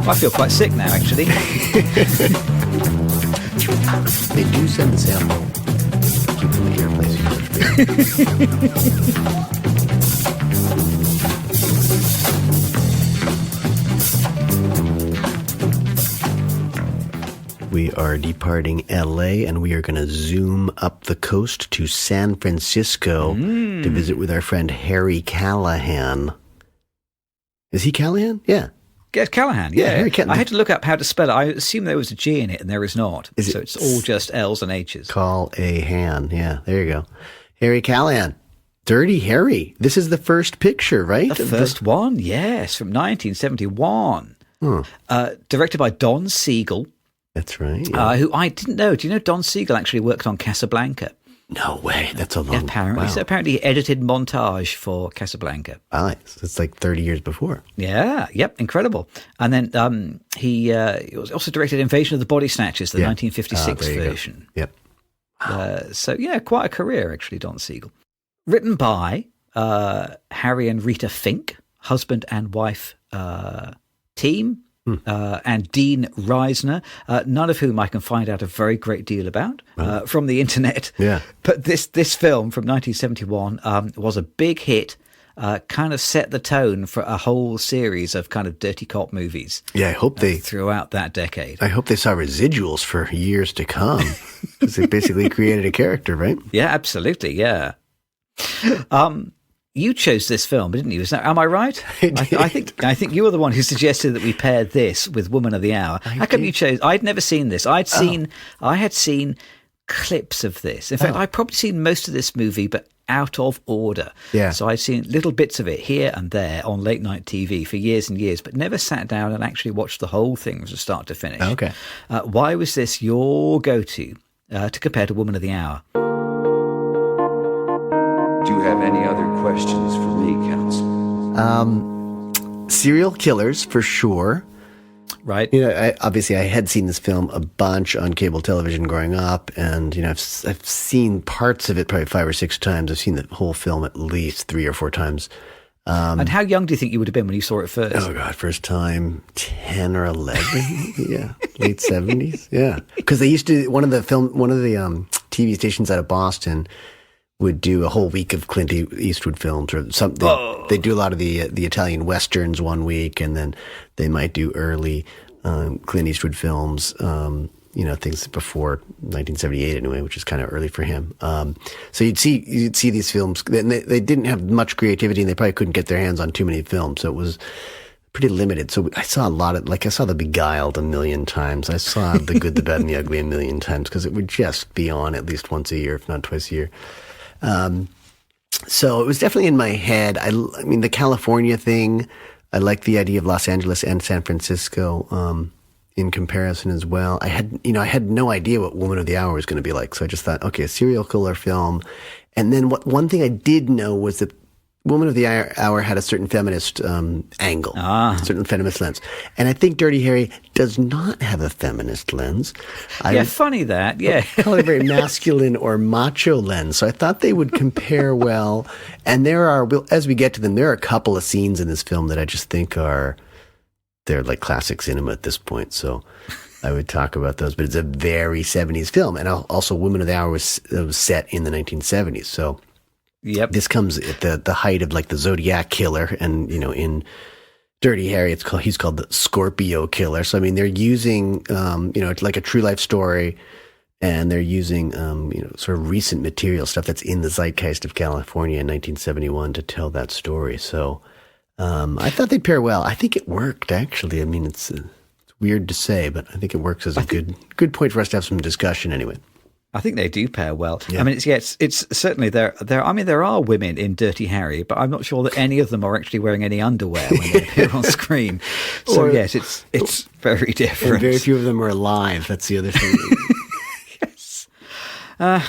I feel quite sick now, actually. They do send the sample. Keep them in your place. We are departing LA and we are going to zoom up the coast to San Francisco to visit with our friend Harry Callahan. Is he Callahan? Yeah. Yes, Callahan, yeah. Harry Callahan. I had to look up how to spell it. I assume there was a G in it, and there is not. So it's all just L's and H's. Call a hand. Yeah, there you go. Harry Callahan. Dirty Harry. This is the first picture, right? The first one, yes, from 1971. Directed by Don Siegel. That's right. Yeah. Who I didn't know. Do you know Don Siegel actually worked on Casablanca? No way. That's a long apparently. Wow. So apparently he edited montage for Casablanca. It's like 30 years before. Yeah, yep, incredible. And then he also directed Invasion of the Body Snatchers, the 1956 version. Yep. So yeah, quite a career actually, Don Siegel. Written by Harry and Rita Fink, husband and wife team. And Dean Reisner, none of whom I can find out a very great deal about from the internet. Yeah. But this film from 1971 was a big hit, kind of set the tone for a whole series of kind of dirty cop movies. Yeah, I hope they throughout that decade. I hope they saw residuals for years to come because they basically created a character, right? Yeah, absolutely. Yeah. You chose this film, didn't you? Am I right? I think you were the one who suggested that we paired this with Woman of the Hour. How come you chose? I'd never seen this. I had seen clips of this. In fact, I'd probably seen most of this movie, but out of order. Yeah. So I'd seen little bits of it here and there on late night TV for years and years, but never sat down and actually watched the whole thing from start to finish. Okay. Why was this your go-to to compare to Woman of the Hour? Do you have any other questions for me, Counsel? Serial killers, for sure. Right. You know, I had seen this film a bunch on cable television growing up, and, you know, I've seen parts of it probably 5 or 6 times. I've seen the whole film at least 3 or 4 times. And how young do you think you would have been when you saw it first? Oh, God, first time, 10 or 11, yeah, late 70s, yeah. Because they used to, one of the TV stations out of Boston would do a whole week of Clint Eastwood films or something. They do a lot of the Italian westerns one week, and then they might do early Clint Eastwood films, you know, things before 1978 anyway, which is kind of early for him. So you'd see these films, and they didn't have much creativity, and they probably couldn't get their hands on too many films, so it was pretty limited. So I saw a lot of, I saw The Beguiled a million times. I saw The Good, the Bad, and the Ugly a million times, because it would just be on at least once a year, if not twice a year. So it was definitely in my head. I mean, the California thing, I like the idea of Los Angeles and San Francisco, in comparison as well. I had no idea what Woman of the Hour was going to be like. So I just thought, okay, a serial killer film. And then one thing I did know was that Woman of the Hour had a certain feminist angle, a certain feminist lens. And I think Dirty Harry does not have a feminist lens. Funny that, yeah. Call it a very masculine or macho lens. So I thought they would compare well. And as we get to them, there are a couple of scenes in this film that I just think they're like classic cinema at this point. So I would talk about those. But it's a very 70s film. And also Woman of the Hour was set in the 1970s. So yep. This comes at the height of like the Zodiac Killer, and in Dirty Harry, he's called the Scorpio Killer. So I mean, they're using it's like a true life story, and they're using sort of recent material stuff that's in the zeitgeist of California in 1971 to tell that story. So I thought they'd pair well. I think it worked actually. I mean, it's weird to say, but I think it works as a good point for us to have some discussion anyway. I think they do pair well. Yeah. I mean, it's certainly there. I mean, there are women in Dirty Harry, but I'm not sure that any of them are actually wearing any underwear when they appear on screen. So yes, it's very different. And very few of them are alive. That's the other thing. Yes. And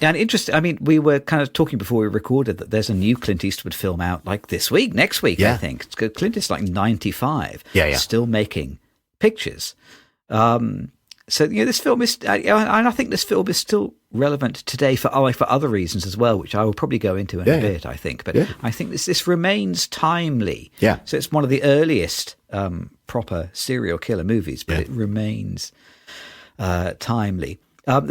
interesting. I mean, we were kind of talking before we recorded that there's a new Clint Eastwood film out like next week. Yeah. I think Clint is like 95. Yeah. Still making pictures. So this film is, and I think this film is still relevant today for other reasons as well, which I will probably go into in a bit. I think, but I think this remains timely. Yeah. So it's one of the earliest proper serial killer movies, but it remains timely. I'm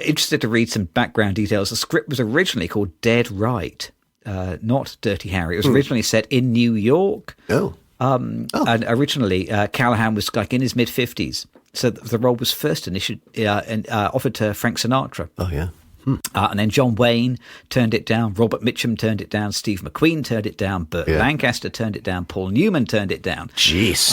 interested to read some background details. The script was originally called Dead Right, not Dirty Harry. It was originally set in New York. And originally Callahan was like in his mid-50s. So the role was first initially offered to Frank Sinatra. Oh, yeah. And then John Wayne turned it down. Robert Mitchum turned it down. Steve McQueen turned it down. Burt Lancaster turned it down. Paul Newman turned it down. Jeez.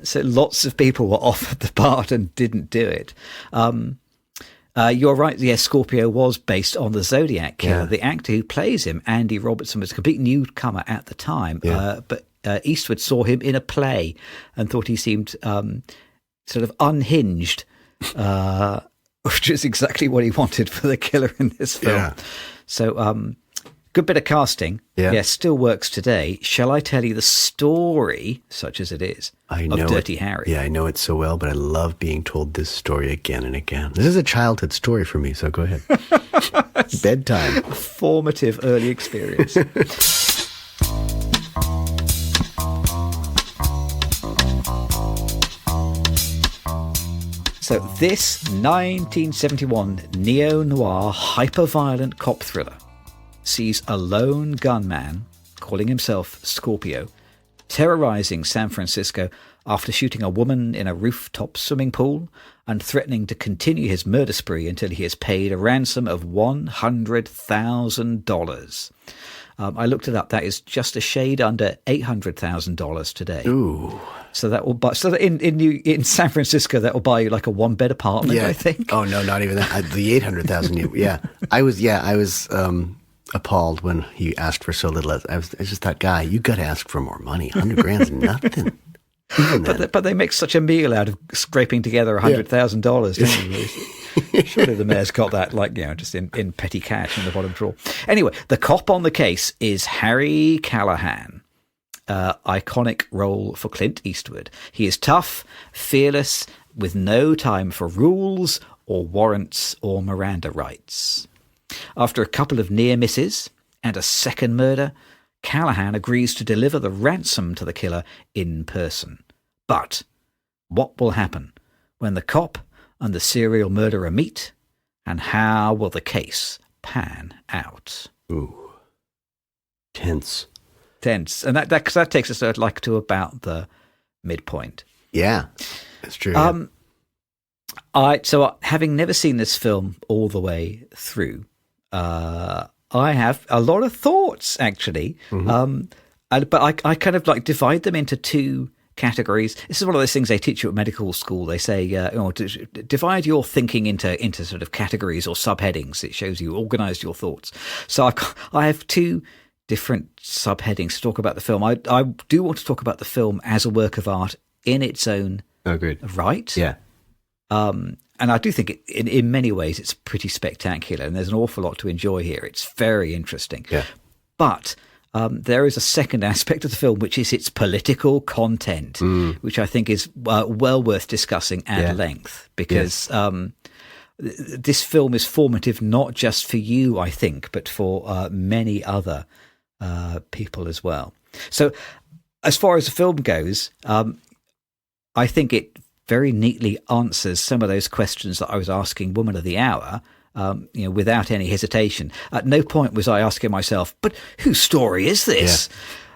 So lots of people were offered the part and didn't do it. You're right. Yes, Scorpio was based on the Zodiac Killer. Yeah. The actor who plays him, Andy Robertson, was a complete newcomer at the time. But Eastwood saw him in a play and thought he seemed sort of unhinged, which is exactly what he wanted for the killer in this film. Yeah. So good bit of casting. Yeah. Still works today. Shall I tell you the story, such as it is, of Dirty Harry? Yeah, I know it so well, but I love being told this story again and again. This is a childhood story for me, so go ahead. Bedtime. Formative early experience. So this 1971 neo-noir hyper-violent cop thriller sees a lone gunman, calling himself Scorpio, terrorizing San Francisco after shooting a woman in a rooftop swimming pool and threatening to continue his murder spree until he has paid a ransom of $100,000. I looked it up. That is just a shade under $800,000 today. Ooh. So that will buy. So that in San Francisco, that will buy you like a 1-bed apartment. I think. Oh no, not even that. The 800,000. Yeah, I was appalled when he asked for so little. I just thought, guy, you got to ask for more money. 100 grand's nothing. But they make such a meal out of scraping together $100,000. Surely the mayor's got that, just in petty cash in the bottom drawer. Anyway, the cop on the case is Harry Callahan. Iconic role for Clint Eastwood. He is tough, fearless, with no time for rules or warrants or Miranda rights. After a couple of near misses and a second murder, Callahan agrees to deliver the ransom to the killer in person. But what will happen when the cop and the serial murderer meet, and how will the case pan out? Ooh. Tense. And that takes us to about the midpoint. Yeah, that's true. So having never seen this film all the way through, I have a lot of thoughts actually. But I kind of divide them into two categories. This is one of those things they teach you at medical school. They say, divide your thinking into sort of categories or subheadings. It shows you organized your thoughts. So I have two different subheadings to talk about the film. I do want to talk about the film as a work of art in its own right. Yeah. And I do think in many ways it's pretty spectacular, and there's an awful lot to enjoy here. It's very interesting. Yeah. But there is a second aspect of the film, which is its political content, which I think is well worth discussing at length, because this film is formative not just for you, I think, but for many other people as well. So as far as the film goes, I think it very neatly answers some of those questions that I was asking Woman of the Hour, without any hesitation. At no point was I asking myself, but whose story is this?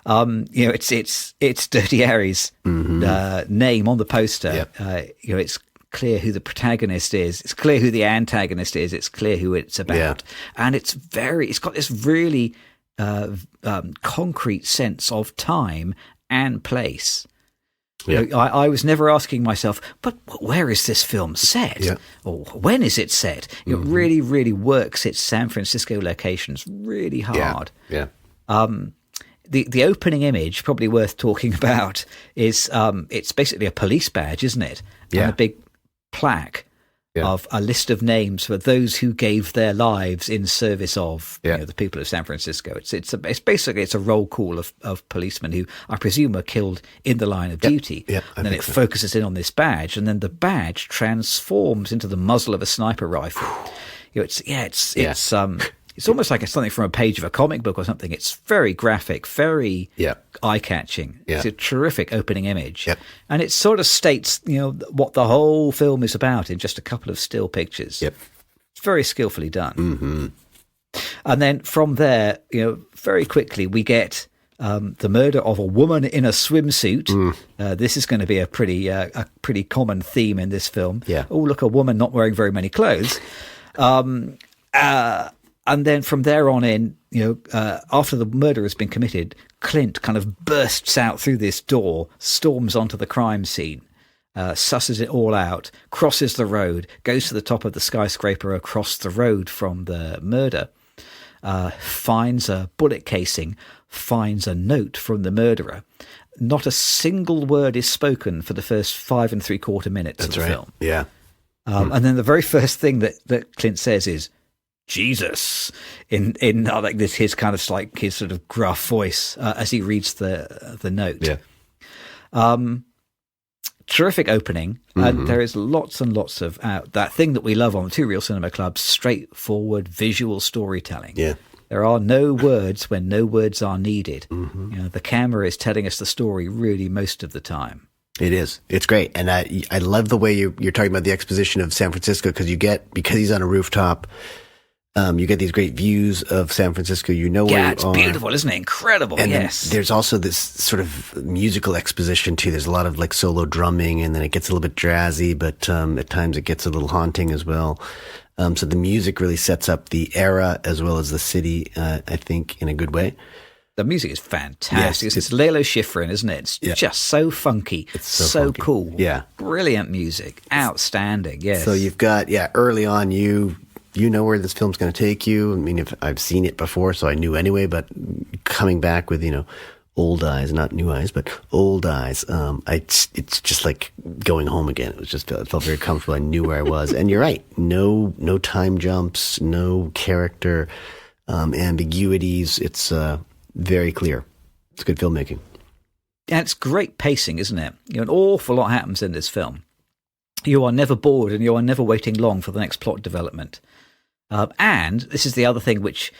Yeah. It's Dirty Harry's name on the poster. It's clear who the protagonist is. It's clear who the antagonist is. It's clear who it's about. And it's got this really concrete sense of time and place. I was never asking myself, but where is this film set? Or when is it set? It really, really works its San Francisco locations really hard. The opening image, probably worth talking about, is it's basically a police badge, isn't it? And a big plaque of a list of names for those who gave their lives in service of the people of San Francisco. It's basically a roll call of policemen who I presume were killed in the line of duty. And then it focuses in on this badge, and then the badge transforms into the muzzle of a sniper rifle. It's almost like it's something from a page of a comic book or something. It's very graphic, very eye-catching. It's a terrific opening image. And it sort of states, what the whole film is about in just a couple of still pictures. It's very skillfully done. And then from there, very quickly we get the murder of a woman in a swimsuit. This is going to be a pretty common theme in this film. Oh, look, a woman not wearing very many clothes. And then from there on in, after the murder has been committed, Clint kind of bursts out through this door, storms onto the crime scene, susses it all out, crosses the road, goes to the top of the skyscraper across the road from the murder, finds a bullet casing, finds a note from the murderer. Not a single word is spoken for the first 5 3/4 minutes of the film. And then the very first thing that Clint says is, Jesus, in like this, his kind of like his sort of gruff voice as he reads the note. Terrific opening, and there is lots and lots of that thing that we love on the Two Real Cinema Club: straightforward visual storytelling. There are no words when no words are needed. The camera is telling us the story really most of the time. It is. It's great, and I love the way you're talking about the exposition of San Francisco, because he's on a rooftop. You get these great views of San Francisco. Where you are. It's beautiful, isn't it? Incredible. And there's also this sort of musical exposition too. There's a lot of like solo drumming, and then it gets a little bit jazzy, but at times it gets a little haunting as well. So the music really sets up the era as well as the city, I think, in a good way. The music is fantastic. It's Lalo Schifrin, isn't it? It's just so funky. It's so funky. Cool. Brilliant music. Outstanding. Yes. So you've got, early on, you know where this film's going to take you. I mean, if I've seen it before, so I knew anyway, but coming back with, old eyes, not new eyes, but old eyes, it's just like going home again. It felt very comfortable. I knew where I was. And you're right. No time jumps, no character ambiguities. It's very clear. It's good filmmaking. And it's great pacing, isn't it? An awful lot happens in this film. You are never bored, and you are never waiting long for the next plot development. And this is the other thing which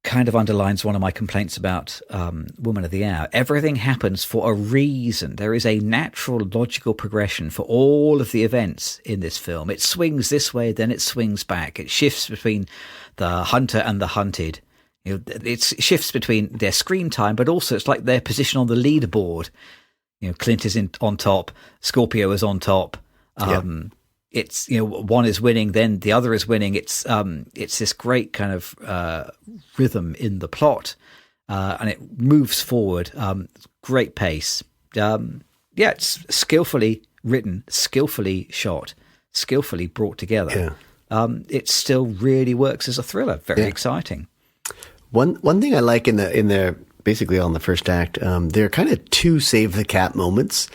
kind of underlines one of my complaints about Woman of the Hour. Everything happens for a reason. There is a natural, logical progression for all of the events in this film. It swings this way, then it swings back. It shifts between the hunter and the hunted. It shifts between their screen time, but also it's like their position on the leaderboard. Clint is on top, Scorpio is on top. It's one is winning, then the other is winning. It's this great kind of rhythm in the plot, and it moves forward. Great pace. It's skillfully written, skillfully shot, skillfully brought together. It still really works as a thriller. Very exciting. One thing I like in the basically on the first act, there are kind of two save the cat moments.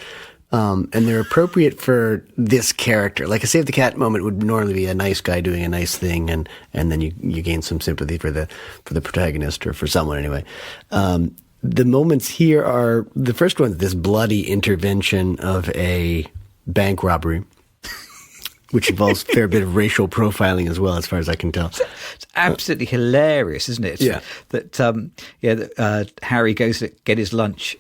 And they're appropriate for this character. Like a Save the Cat moment would normally be a nice guy doing a nice thing, and then you gain some sympathy for the protagonist, or for someone anyway. The moments here are, the first one, this bloody intervention of a bank robbery, which involves a fair bit of racial profiling as well, as far as I can tell. It's absolutely hilarious, isn't it? Yeah. That Harry goes to get his lunch,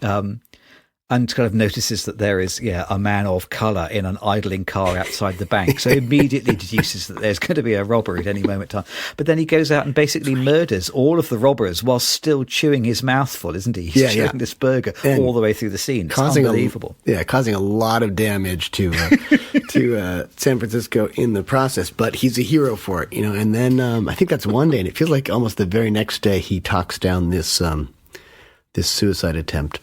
and kind of notices that there is a man of colour in an idling car outside the bank. So immediately deduces that there's going to be a robbery at any moment in time. But then he goes out and basically murders all of the robbers while still chewing his mouthful, isn't he? He's chewing this burger all the way through the scene. It's unbelievable. Causing a lot of damage to San Francisco in the process. But he's a hero for it, And then I think that's one day, and it feels like almost the very next day he talks down this suicide attempt.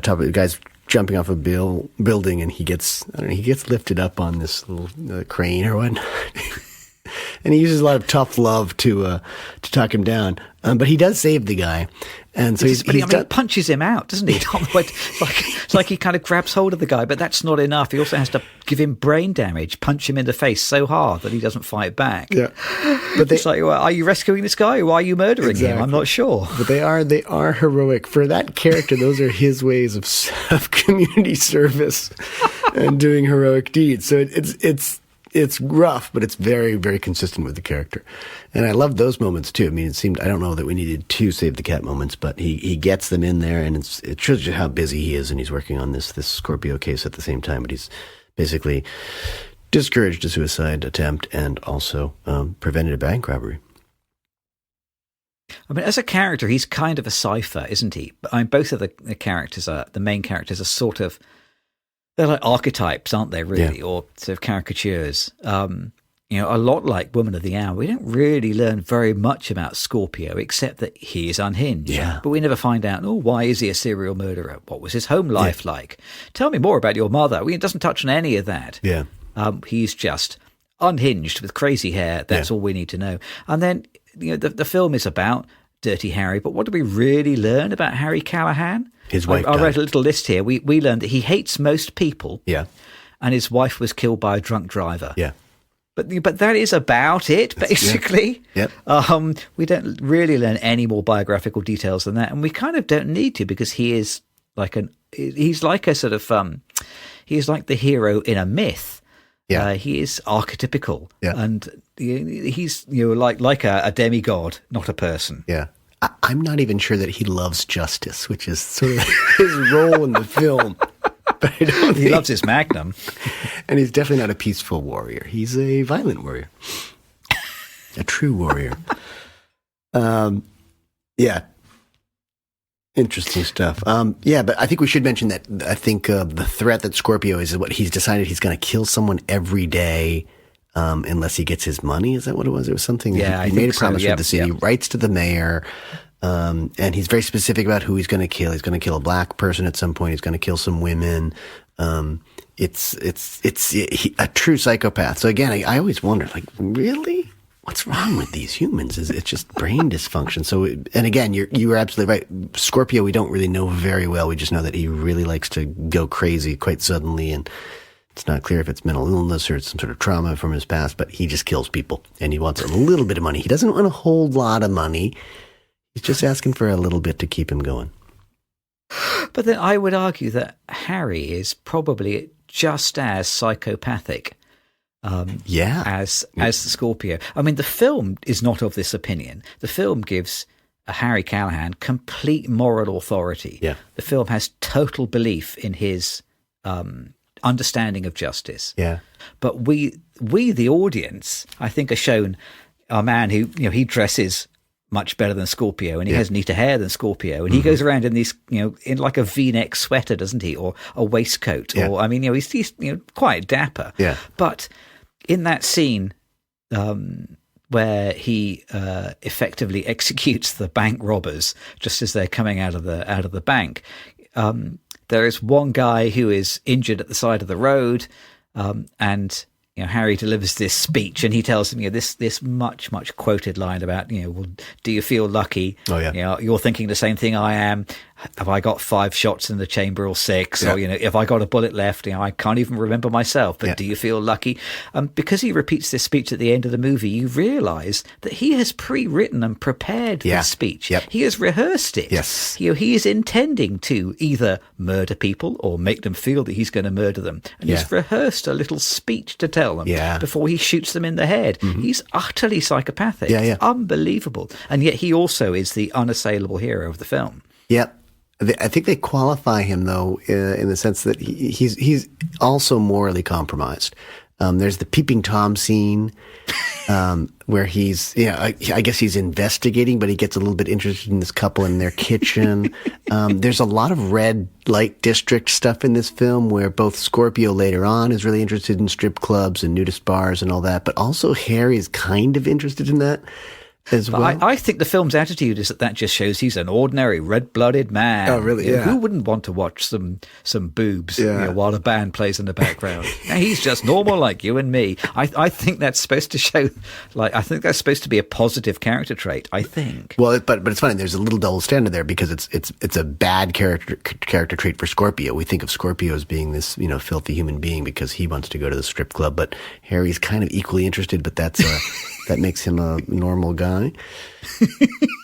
Top of the guy's jumping off a building, and he gets lifted up on this little crane or what, and he uses a lot of tough love to talk him down. But he does save the guy, and so he punches him out, doesn't he? It's like he kind of grabs hold of the guy, but that's not enough. He also has to give him brain damage, punch him in the face so hard that he doesn't fight back. Yeah, but it's like, well, are you rescuing this guy, or are you murdering him? I'm not sure. But they are heroic for that character. Those are his ways of community service and doing heroic deeds. So it's rough, but it's very, very consistent with the character. And I love those moments too. I mean, I don't know that we needed 2 Save the Cat moments, but he gets them in there, and it shows you how busy he is, and he's working on this Scorpio case at the same time, but he's basically discouraged a suicide attempt and also prevented a bank robbery. I mean, as a character, he's kind of a cipher, isn't he? I mean, both of the main characters are sort of, they're like archetypes, aren't they, really? Yeah. Or sort of caricatures. A lot like Woman of the Hour. We don't really learn very much about Scorpio, except that he is unhinged. Yeah. But we never find out, why is he a serial murderer? What was his home life like? Tell me more about your mother. It doesn't touch on any of that. Yeah. He's just unhinged with crazy hair. That's all we need to know. And then, the film is about Dirty Harry, but what do we really learn about Harry Callahan? His wife I read a little list here. We learned that he hates most people. Yeah. And his wife was killed by a drunk driver. Yeah. But that is about it, basically. Yeah. Yep. We don't really learn any more biographical details than that, and we kind of don't need to, because he is he's like the hero in a myth. Yeah. He is archetypical. Yeah. And he's like a demigod, not a person. Yeah. I'm not even sure that he loves justice, which is sort of his role in the film. But he loves his magnum. And he's definitely not a peaceful warrior. He's a violent warrior. A true warrior. Yeah. Interesting stuff. But I think we should mention that I think the threat that Scorpio is what he's decided he's going to kill someone every day unless he gets his money. Is that what it was? It was something. Yeah, he made a promise with the city, writes to the mayor, and he's very specific about who he's going to kill. He's going to kill a black person at some point. He's going to kill some women. It's a true psychopath. So again, I always wonder, really? What's wrong with these humans? Is it just brain dysfunction? So, and again, you were absolutely right. Scorpio, we don't really know very well. We just know that he really likes to go crazy quite suddenly, and it's not clear if it's mental illness or it's some sort of trauma from his past, but he just kills people, and he wants a little bit of money. He doesn't want a whole lot of money. He's just asking for a little bit to keep him going. But then I would argue that Harry is probably just as psychopathic as the Scorpio. I mean, the film is not of this opinion. The film gives Harry Callahan complete moral authority. Yeah. The film has total belief in his understanding of justice. Yeah. But we the audience, I think, are shown a man who, he dresses much better than Scorpio, and he has neater hair than Scorpio, and he goes around in these, in like a V-neck sweater, doesn't he, or a waistcoat, or I mean, he's quite dapper. Yeah. But in that scene where he effectively executes the bank robbers just as they're coming out of the bank, there is one guy who is injured at the side of the road, and Harry delivers this speech, and he tells him this much quoted line about well, do you feel lucky? Oh yeah. You're thinking the same thing I am, have I got 5 shots in the chamber or 6? Or, if I got a bullet left, I can't even remember myself, but do you feel lucky? Because he repeats this speech at the end of the movie, you realize that he has pre-written and prepared this speech. Yep. He has rehearsed it. Yes. He is intending to either murder people or make them feel that he's going to murder them. And he's rehearsed a little speech to tell them before he shoots them in the head. He's utterly psychopathic. It's unbelievable. And yet he also is the unassailable hero of the film. Yep. I think they qualify him, though, in the sense that he's also morally compromised. There's the peeping Tom scene where he's, I guess he's investigating, but he gets a little bit interested in this couple in their kitchen. There's a lot of red light district stuff in this film where both Scorpio later on is really interested in strip clubs and nudist bars and all that, but also Harry is kind of interested in that as well. I think the film's attitude is that just shows he's an ordinary red-blooded man. Oh, really? Yeah. Who wouldn't want to watch some boobs while a band plays in the background? He's just normal like you and me. I think that's supposed to show, I think that's supposed to be a positive character trait, I think. Well, but it's funny. There's a little double standard there because it's a bad character trait for Scorpio. We think of Scorpio as being this, filthy human being because he wants to go to the strip club, but Harry's kind of equally interested, but that's that makes him a normal guy.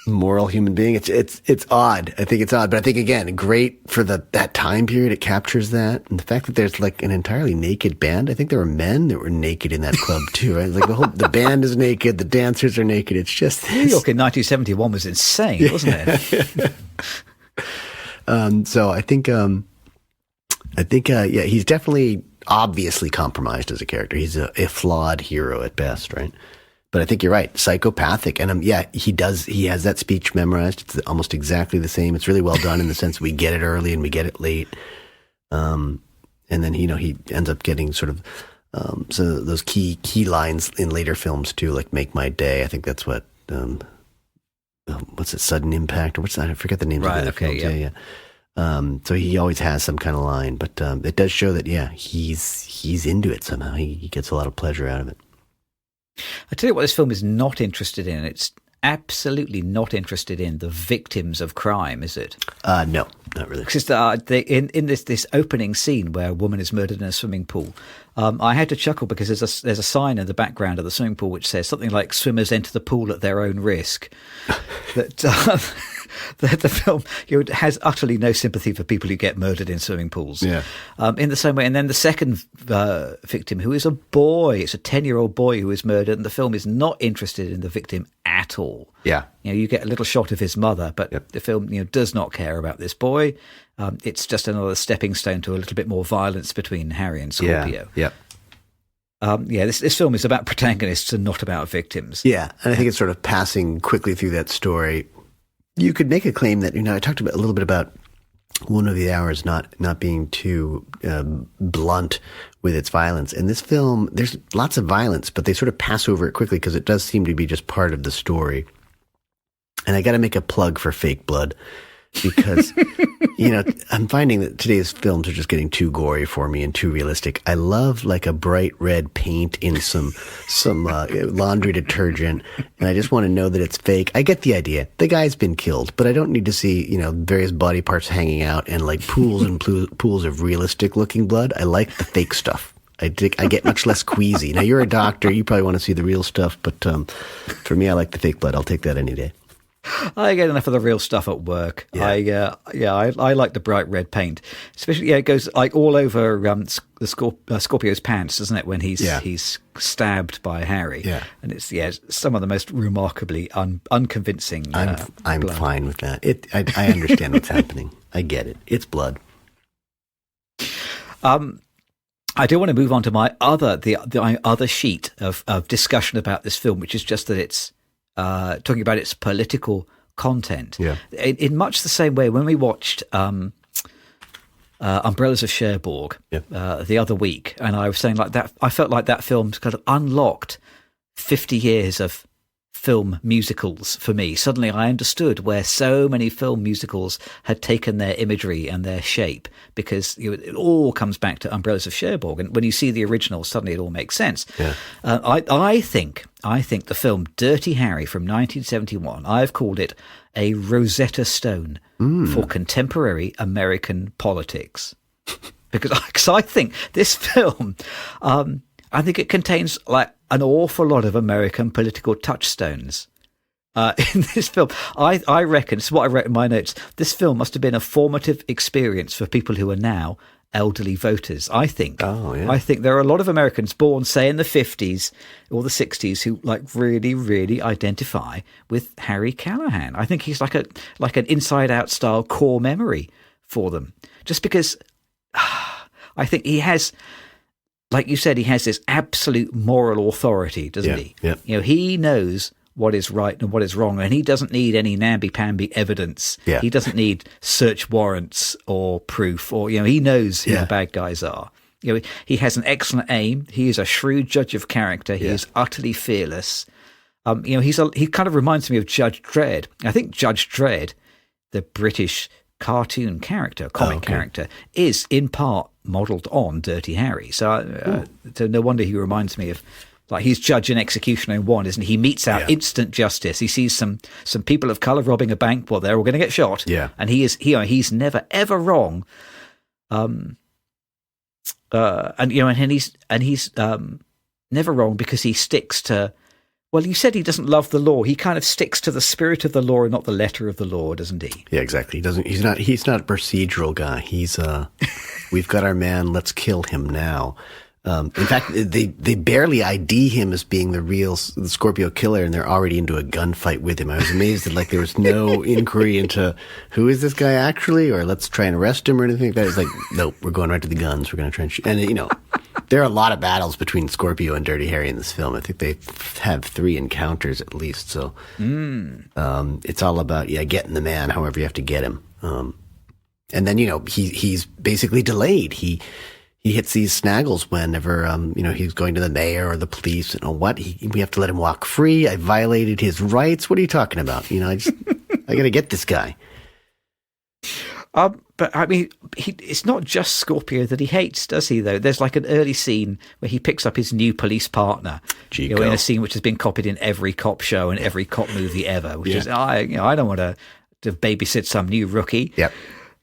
Moral human being. It's odd. I think it's odd, but I think again, great for that time period. It captures that, and the fact that there's like an entirely naked band. I think there were men that were naked in that club too. Right? Like the band is naked, the dancers are naked. It's just New York in 1971 was insane, wasn't it? So I think he's definitely obviously compromised as a character. He's a flawed hero at best, right? But I think you're right, psychopathic. And he has that speech memorized. It's almost exactly the same. It's really well done in the sense we get it early and we get it late. And then, he ends up getting sort of so those key lines in later films too, like Make My Day. I think that's what, what's it, Sudden Impact? Or what's that? I forget the names of the other films. Yeah. So he always has some kind of line. But it does show that, he's into it somehow. He gets a lot of pleasure out of it. I tell you what, this film is not interested in. It's absolutely not interested in the victims of crime, is it? No, not really. Because in this opening scene where a woman is murdered in a swimming pool, I had to chuckle because there's a sign in the background of the swimming pool which says something like "Swimmers enter the pool at their own risk." The film has utterly no sympathy for people who get murdered in swimming pools. Yeah. In the same way, and then the second victim, who is a boy, it's a 10-year-old boy who is murdered, and the film is not interested in the victim at all. Yeah. You get a little shot of his mother, but the film does not care about this boy. It's just another stepping stone to a little bit more violence between Harry and Scorpio. This film is about protagonists and not about victims. Yeah, and I think it's sort of passing quickly through that story. You could make a claim that, I talked a little bit about One of the Hours not being too blunt with its violence. In this film, there's lots of violence, but they sort of pass over it quickly because it does seem to be just part of the story. And I got to make a plug for Fake Blood because, I'm finding that today's films are just getting too gory for me and too realistic. I love like a bright red paint in some laundry detergent, and I just want to know that it's fake. I get the idea. The guy's been killed, but I don't need to see, various body parts hanging out and like pools and pools of realistic looking blood. I like the fake stuff. I get much less queasy. Now, you're a doctor. You probably want to see the real stuff, but for me, I like the fake blood. I'll take that any day. I get enough of the real stuff at work. Yeah. I like the bright red paint, especially. It goes like all over the Scorpio's pants, doesn't it? When he's stabbed by Harry. Yeah, and it's some of the most remarkably unconvincing. I'm blood. Fine with that. I understand what's happening. I get it. It's blood. I do want to move on to my other sheet of discussion about this film, which is just that it's. Talking about its political content. Yeah. In much the same way, when we watched Umbrellas of Cherbourg the other week, and I was saying like that, I felt like that film kind of unlocked 50 years of film musicals for me. Suddenly I understood where so many film musicals had taken their imagery and their shape, because it all comes back to Umbrellas of Cherbourg. And when you see the original, suddenly it all makes sense. Yeah. I think the film Dirty Harry from 1971, I've called it a Rosetta Stone for contemporary American politics. Because I think this film, I think it contains like an awful lot of American political touchstones. In this film, I reckon, it's what I wrote in my notes, this film must have been a formative experience for people who are now elderly voters, I think. Oh, yeah. I think there are a lot of Americans born, say, in the 50s or the 60s who like really, really identify with Harry Callahan. I think he's like an Inside Out style core memory for them. Just because I think he has, like you said, he has this absolute moral authority, doesn't he? Yeah. He knows what is right and what is wrong, and he doesn't need any namby-pamby evidence. Yeah. He doesn't need search warrants or proof, or he knows who the bad guys are. He has an excellent aim. He is a shrewd judge of character. He is utterly fearless. He kind of reminds me of Judge Dredd. I think Judge Dredd, the British cartoon character, comic character, is in part modelled on Dirty Harry. So no wonder he reminds me of, like, he's judge and executioner in one, isn't he? He meets out instant justice. He sees some people of colour robbing a bank. Well, they're all going to get shot. Yeah, and he's never ever wrong. And he's never wrong because he sticks to. Well, you said he doesn't love the law. He kind of sticks to the spirit of the law and not the letter of the law, doesn't he? Yeah, exactly. He doesn't. He's not a procedural guy. He's we've got our man. Let's kill him now. In fact, they barely ID him as being the Scorpio killer, and they're already into a gunfight with him. I was amazed that there was no inquiry into who is this guy actually, or let's try and arrest him or anything like that. It's like, nope, we're going right to the guns. We're going to try and shoot. And there are a lot of battles between Scorpio and Dirty Harry in this film. I think they have 3 encounters at least. So it's all about getting the man, however you have to get him. And then he's basically delayed. He hits these snaggles whenever, he's going to the mayor or the police. We have to let him walk free. I violated his rights. What are you talking about? I got to get this guy. But I mean, it's not just Scorpio that he hates, does he, though? There's like an early scene where he picks up his new police partner, in a scene which has been copied in every cop show and every cop movie ever, which is, I don't want to babysit some new rookie. Yep.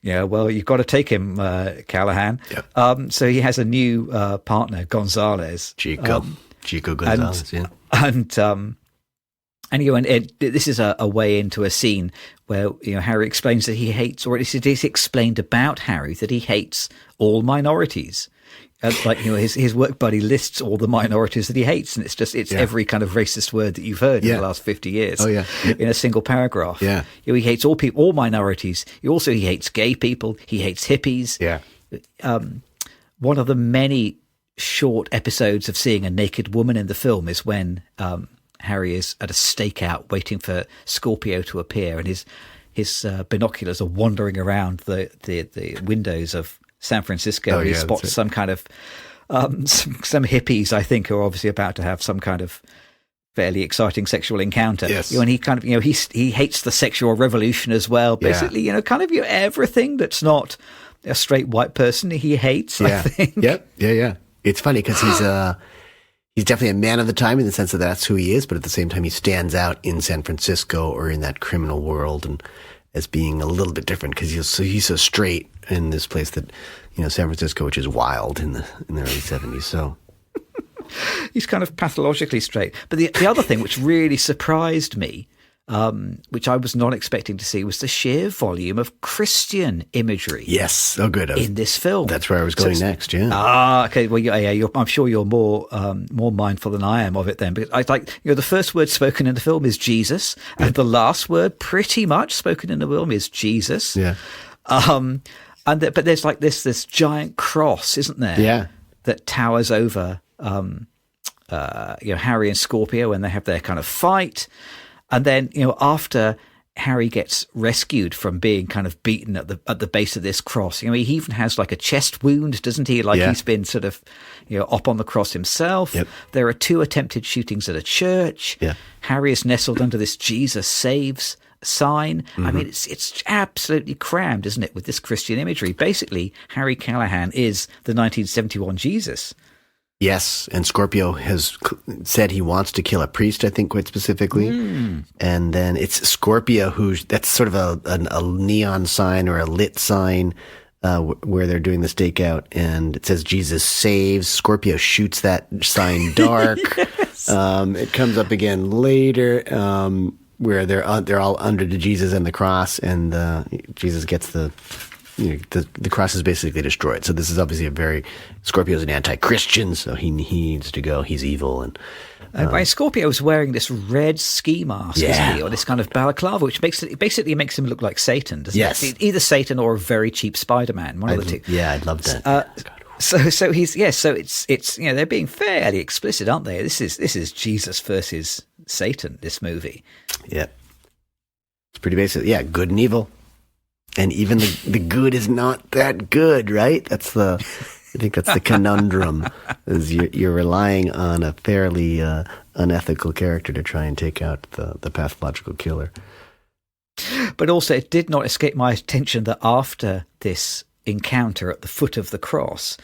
Yeah, well, you've got to take him, Callahan. Yep. So he has a new partner, Gonzalez. Chico Gonzalez, And this is a way into a scene where Harry explains that he hates, or it is explained about Harry that he hates all minorities. His work buddy lists all the minorities that he hates, and it's every kind of racist word that you've heard in the last 50 years. In a single paragraph. Yeah, he hates all people, all minorities. He hates gay people. He hates hippies. Yeah. One of the many short episodes of seeing a naked woman in the film is when Harry is at a stakeout waiting for Scorpio to appear, and his binoculars are wandering around the windows of San Francisco. He spots some kind of some hippies, I think, who are obviously about to have some kind of fairly exciting sexual encounter. Yes. And he kind of he hates the sexual revolution as well. Basically, everything that's not a straight white person he hates. I think. Yeah. It's funny because he's definitely a man of the time in the sense that that's who he is, but at the same time he stands out in San Francisco or in that criminal world and as being a little bit different because he's so straight in this place that San Francisco, which is wild in the early 70s. So he's kind of pathologically straight. But the other thing which really surprised me, which I was not expecting to see, was the sheer volume of Christian imagery. Yes, good in this film. That's where I was going next. Yeah. Okay. Well, I'm sure you're more mindful than I am of it then. Because I the first word spoken in the film is Jesus, and the last word pretty much spoken in the film is Jesus. Yeah. But there's like this giant cross, isn't there? Yeah. That towers over Harry and Scorpio when they have their kind of fight. And then, after Harry gets rescued from being kind of beaten at the base of this cross. He even has like a chest wound, doesn't he? Like he's been sort of, up on the cross himself. Yep. There are 2 attempted shootings at a church. Yeah. Harry is nestled under this Jesus saves sign. I mean, it's absolutely crammed, isn't it, with this Christian imagery? Basically, Harry Callahan is the 1971 Jesus. Yes, and Scorpio has said he wants to kill a priest, I think, quite specifically. And then it's Scorpio that's sort of a neon sign or a lit sign where they're doing the stakeout, and it says Jesus saves. Scorpio shoots that sign dark. Yes. It comes up again later where they're all under the Jesus and the cross, and Jesus gets the cross is basically destroyed. So this is obviously Scorpio's an anti-Christian, so he needs to go. He's evil. And Scorpio's wearing this red ski mask, isn't he? Or this kind of balaclava, which basically makes him look like Satan, doesn't it? Either Satan or a very cheap Spider-Man, one of the two. Yeah, I'd love that. So it's they're being fairly explicit, aren't they? This is Jesus versus Satan, this movie. Yeah. It's pretty basic. Yeah, good and evil. And even the good is not that good, right? I think that's the conundrum, is you're relying on a fairly unethical character to try and take out the pathological killer. But also, it did not escape my attention that after this encounter at the foot of the cross,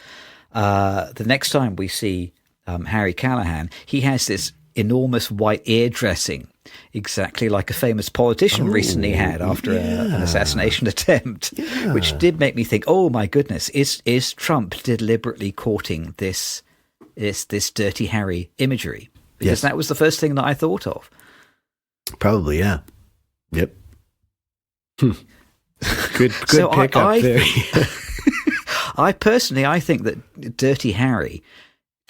the next time we see Harry Callahan, he has this enormous white ear dressing, exactly like a famous politician recently had after an assassination attempt, which did make me think, oh my goodness, is Trump deliberately courting this Dirty Harry imagery? Because that was the first thing that I thought of. Probably, yeah. Yep. Good so pick up there. I think that Dirty Harry,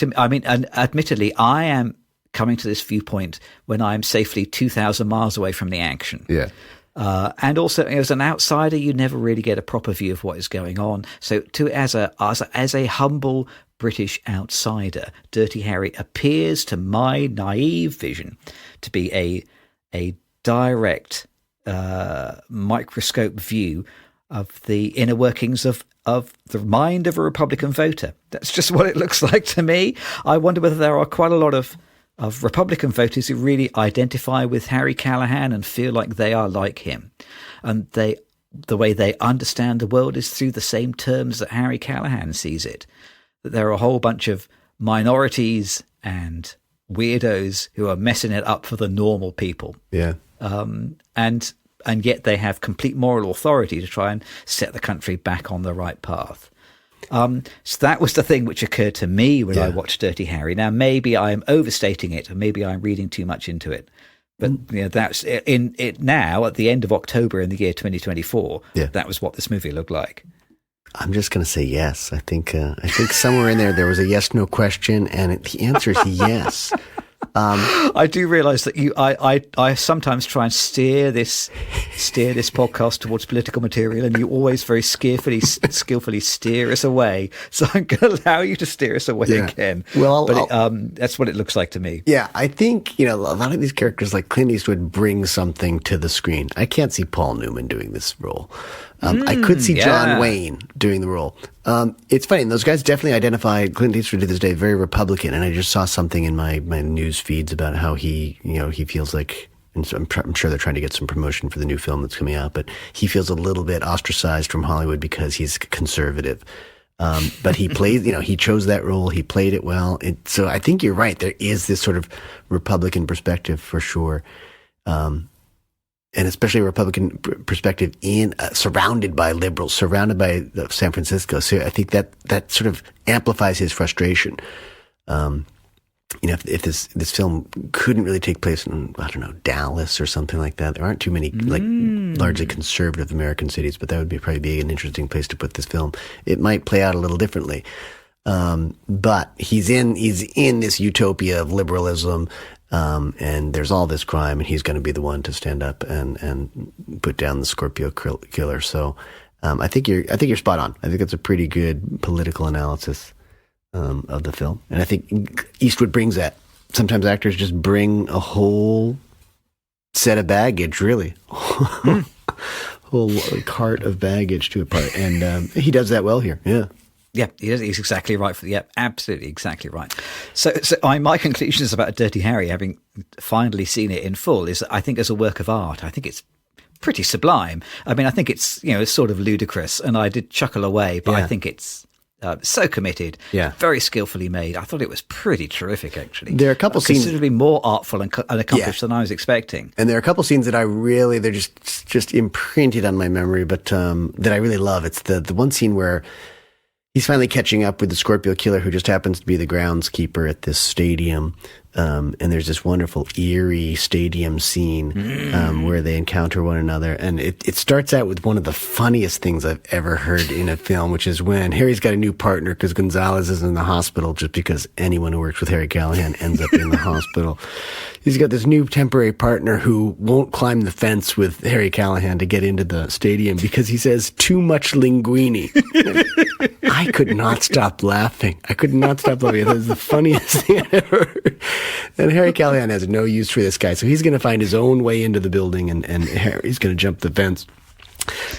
and admittedly, I am coming to this viewpoint when I'm safely 2,000 miles away from the action. Yeah. And also, as an outsider, you never really get a proper view of what is going on. So, as a humble British outsider, Dirty Harry appears, to my naive vision, to be a direct microscope view of the inner workings of the mind of a Republican voter. That's just what it looks like to me. I wonder whether there are quite a lot of Republican voters who really identify with Harry Callahan and feel like they are like him. And the way they understand the world is through the same terms that Harry Callahan sees it. That there are a whole bunch of minorities and weirdos who are messing it up for the normal people. Yeah. And yet they have complete moral authority to try and set the country back on the right path. So that was the thing which occurred to me when I watched Dirty Harry. Now, maybe I am overstating it, or maybe I'm reading too much into it. But that's in it now at the end of October in the year 2024. Yeah. That was what this movie looked like. I'm just going to say yes. I think somewhere in there was a yes/no question, and the answer is yes. I do realise that I sometimes try and steer this podcast towards political material, and you always very skillfully steer us away. So I'm going to allow you to steer us away again. Well, but that's what it looks like to me. Yeah, I think a lot of these characters, like Clint Eastwood, bring something to the screen. I can't see Paul Newman doing this role. I could see John Wayne doing the role. It's funny. Those guys definitely identify Clint Eastwood to this day very Republican. And I just saw something in my news feeds about how he feels like, and so I'm sure they're trying to get some promotion for the new film that's coming out, but he feels a little bit ostracized from Hollywood because he's conservative. But he plays, he chose that role. He played it well. So I think you're right. There is this sort of Republican perspective for sure. And especially a Republican perspective surrounded by liberals, surrounded by San Francisco. So I think that sort of amplifies his frustration. If this film couldn't really take place in, I don't know, Dallas or something like that, there aren't too many largely conservative American cities, but that would probably be an interesting place to put this film. It might play out a little differently. But he's in this utopia of liberalism. And there's all this crime, and he's going to be the one to stand up and put down the Scorpio killer. So, I think you're spot on. I think it's a pretty good political analysis of the film, and I think Eastwood brings that. Sometimes actors just bring a whole set of baggage, really. Whole cart of baggage to a part. And he does that well here. Yeah. Yeah, he's exactly right. Absolutely exactly right. So my conclusions about Dirty Harry, having finally seen it in full, is I think as a work of art, I think it's pretty sublime. I mean, I think it's, it's sort of ludicrous, and I did chuckle away, but I think it's so committed, very skillfully made. I thought it was pretty terrific, actually. There are a couple scenes considerably more artful and accomplished than I was expecting. And there are a couple scenes that they're just imprinted on my memory, but that I really love. It's the one scene where he's finally catching up with the Scorpio killer, who just happens to be the groundskeeper at this stadium. And there's this wonderful, eerie stadium scene where they encounter one another. And it starts out with one of the funniest things I've ever heard in a film, which is when Harry's got a new partner because Gonzalez is in the hospital, just because anyone who works with Harry Callahan ends up in the hospital. He's got this new temporary partner who won't climb the fence with Harry Callahan to get into the stadium because he says too much linguine. I could not stop laughing. It was the funniest thing I've ever heard. And Harry Callahan has no use for this guy, so he's going to find his own way into the building, and Harry's going to jump the fence.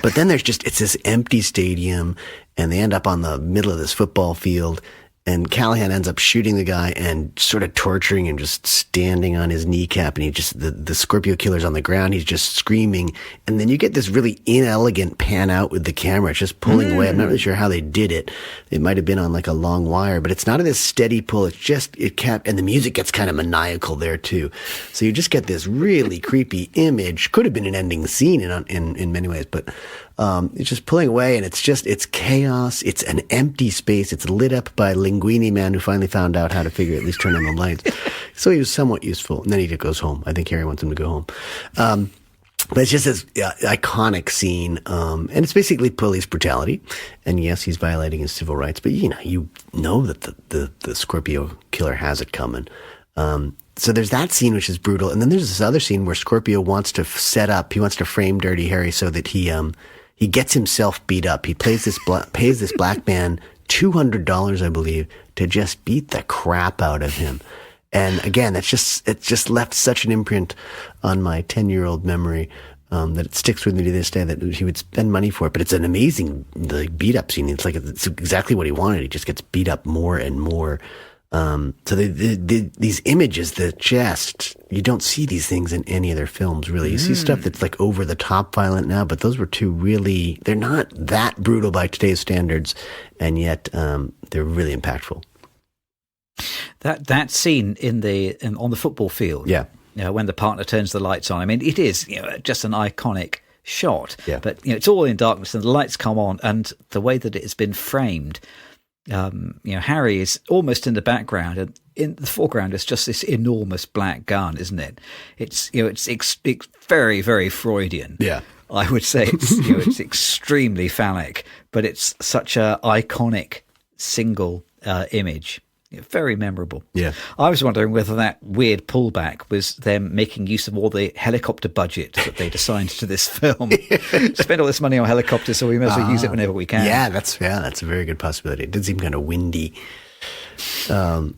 But then it's this empty stadium, and they end up on the middle of this football field, and Callahan ends up shooting the guy and sort of torturing him, just standing on his kneecap, and the Scorpio killer's on the ground, he's just screaming, and then you get this really inelegant pan out with the camera, it's just pulling away. I'm not really sure how they did it. It might have been on like a long wire, but it's not in this steady pull, and the music gets kind of maniacal there too. So you just get this really creepy image. Could have been an ending scene in many ways, but it's just pulling away, and it's chaos. It's an empty space. It's lit up by Linguini Man, who finally found out how to at least turn on the lights. So he was somewhat useful. And then he goes home. I think Harry wants him to go home. But it's just this iconic scene. And it's basically police brutality. And yes, he's violating his civil rights, but you know that the Scorpio killer has it coming. So there's that scene, which is brutal. And then there's this other scene where Scorpio wants to frame Dirty Harry so that he gets himself beat up. He pays this black man $200, I believe, to just beat the crap out of him. And again, it just left such an imprint on my 10-year-old memory that it sticks with me to this day, that he would spend money for it. But it's an amazing beat up scene. It's exactly what he wanted. He just gets beat up more and more. So these images you don't see these things in any other films, really. You see stuff that's like over the top violent now, but those were they're not that brutal by today's standards, and yet they're really impactful. That scene on the football field, when the partner turns the lights on, I mean, it is just an iconic shot, but it's all in darkness and the lights come on, and the way that it has been framed. Harry is almost in the background, and in the foreground is just this enormous black gun, isn't it? It's very, very Freudian. Yeah, I would say it's extremely phallic, but it's such a iconic single image. Very memorable. Yeah, I was wondering whether that weird pullback was them making use of all the helicopter budget that they'd assigned to this film. Spend all this money on helicopters, so we must use it whenever we can. Yeah, that's a very good possibility. It did seem kind of windy. But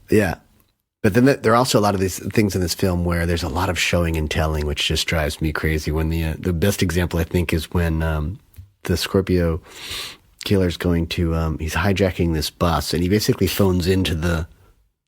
then there are also a lot of these things in this film where there's a lot of showing and telling, which just drives me crazy. When the best example, I think, is when the Scorpio killer's going to he's hijacking this bus, and he basically phones into the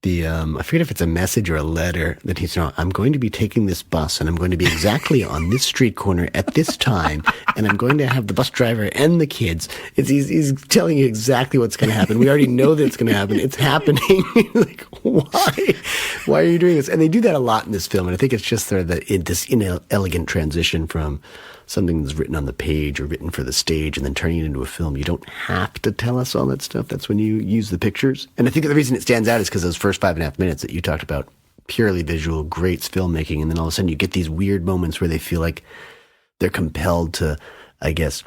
I forget if it's a message or a letter that he's I'm going to be taking this bus, and I'm going to be exactly on this street corner at this time, and I'm going to have the bus driver and the kids. He's telling you exactly what's going to happen. We already know that it's going to happen. It's happening. Like, why are you doing this? And they do that a lot in this film, and I think it's just this inelegant transition from something that's written on the page or written for the stage and then turning it into a film. You don't have to tell us all that stuff. That's when you use the pictures. And I think the reason it stands out is because those first 5.5 minutes that you talked about, purely visual, great filmmaking, and then all of a sudden you get these weird moments where they feel like they're compelled to, I guess,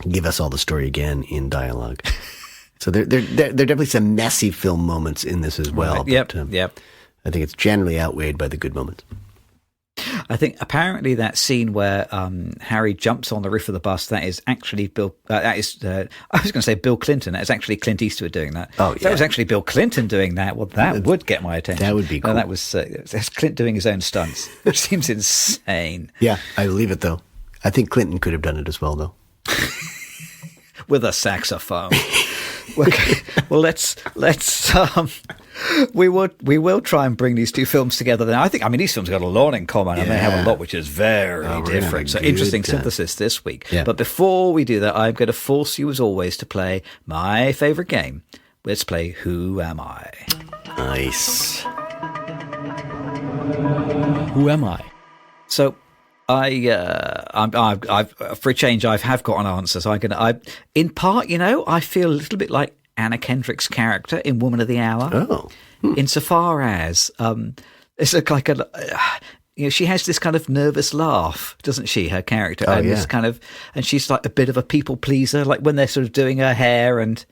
give us all the story again in dialogue. So there are definitely some messy film moments in this as well. Right. Yep. I think it's generally outweighed by the good moments. I think apparently that scene where Harry jumps on the roof of the bus, that is actually Bill. I was going to say Bill Clinton. That is actually Clint Eastwood doing that. Oh, If yeah. that was actually Bill Clinton doing that, well, that would get my attention. That would be cool. No, that's Clint doing his own stunts, which seems insane. Yeah, I believe it, though. I think Clinton could have done it as well, though. With a saxophone. Okay. Well, let's we will try and bring these two films together. Then I mean, these films got a lot in common, and they have a Yeah. lot which is very Oh, we're gonna have different. a So good interesting time. synthesis this week. Yeah. But before we do that, I'm going to force you, as always, to play my favorite game. Let's play Who Am I? Nice. Who am I? So I've for a change, have got an answer. So in part, I feel a little bit like Anna Kendrick's character in Woman of the Hour. Oh. Insofar as it's she has this kind of nervous laugh, doesn't she? Her character, Oh, and yeah. this kind of, and she's like a bit of a people pleaser, like when they're sort of doing her hair, and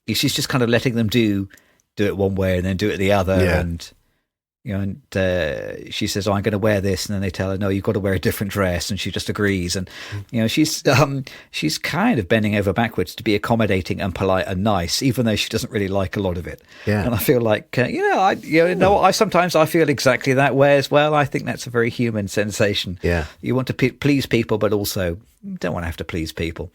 she's just kind of letting them do it one way and then do it the other, Yeah. and she says, "Oh, I'm going to wear this," and then they tell her, "No, you've got to wear a different dress," and she just agrees. And she's kind of bending over backwards to be accommodating and polite and nice, even though she doesn't really like a lot of it. Yeah. And I feel like I sometimes I feel exactly that way as well. I think that's a very human sensation. Yeah. You want to please people, but also don't want to have to please people.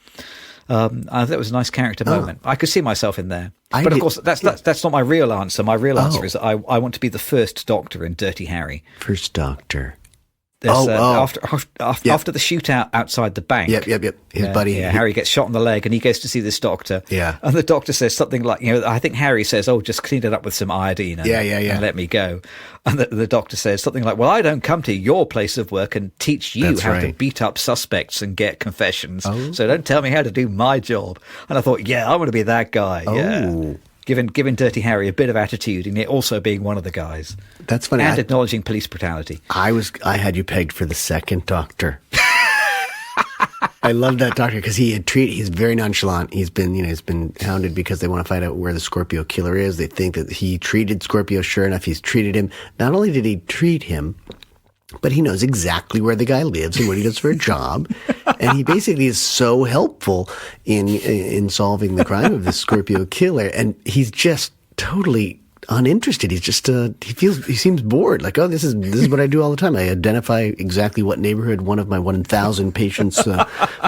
I thought it was a nice character moment. I could see myself in there. But of course, that's not my real answer. My real answer is that I want to be the first Doctor in Dirty Harry. First Doctor. There's, Yep. After the shootout outside the bank. Yep. His buddy. Yeah, Harry gets shot in the leg and he goes to see this doctor. Yeah. And the doctor says something like, I think Harry says, "Oh, just clean it up with some iodine and, Yeah. and let me go." And the doctor says something like, "Well, I don't come to your place of work and teach you That's how to right. beat up suspects and get confessions. Oh. So don't tell me how to do my job." And I thought, I want to be that guy. Yeah. Oh. Giving Dirty Harry a bit of attitude and yet also being one of the guys. That's funny. And acknowledging police brutality. I had you pegged for the second Doctor. I love that Doctor because he's very nonchalant. He's been hounded because they want to find out where the Scorpio killer is. They think that he treated Scorpio. Sure enough, he's treated him. Not only did he treat him, but he knows exactly where the guy lives and what he does for a job. And he basically is so helpful in solving the crime of the Scorpio killer. And he's just totally uninterested. He's just he seems bored. Like, oh, this is what I do all the time. I identify exactly what neighborhood one of my 1,000 patients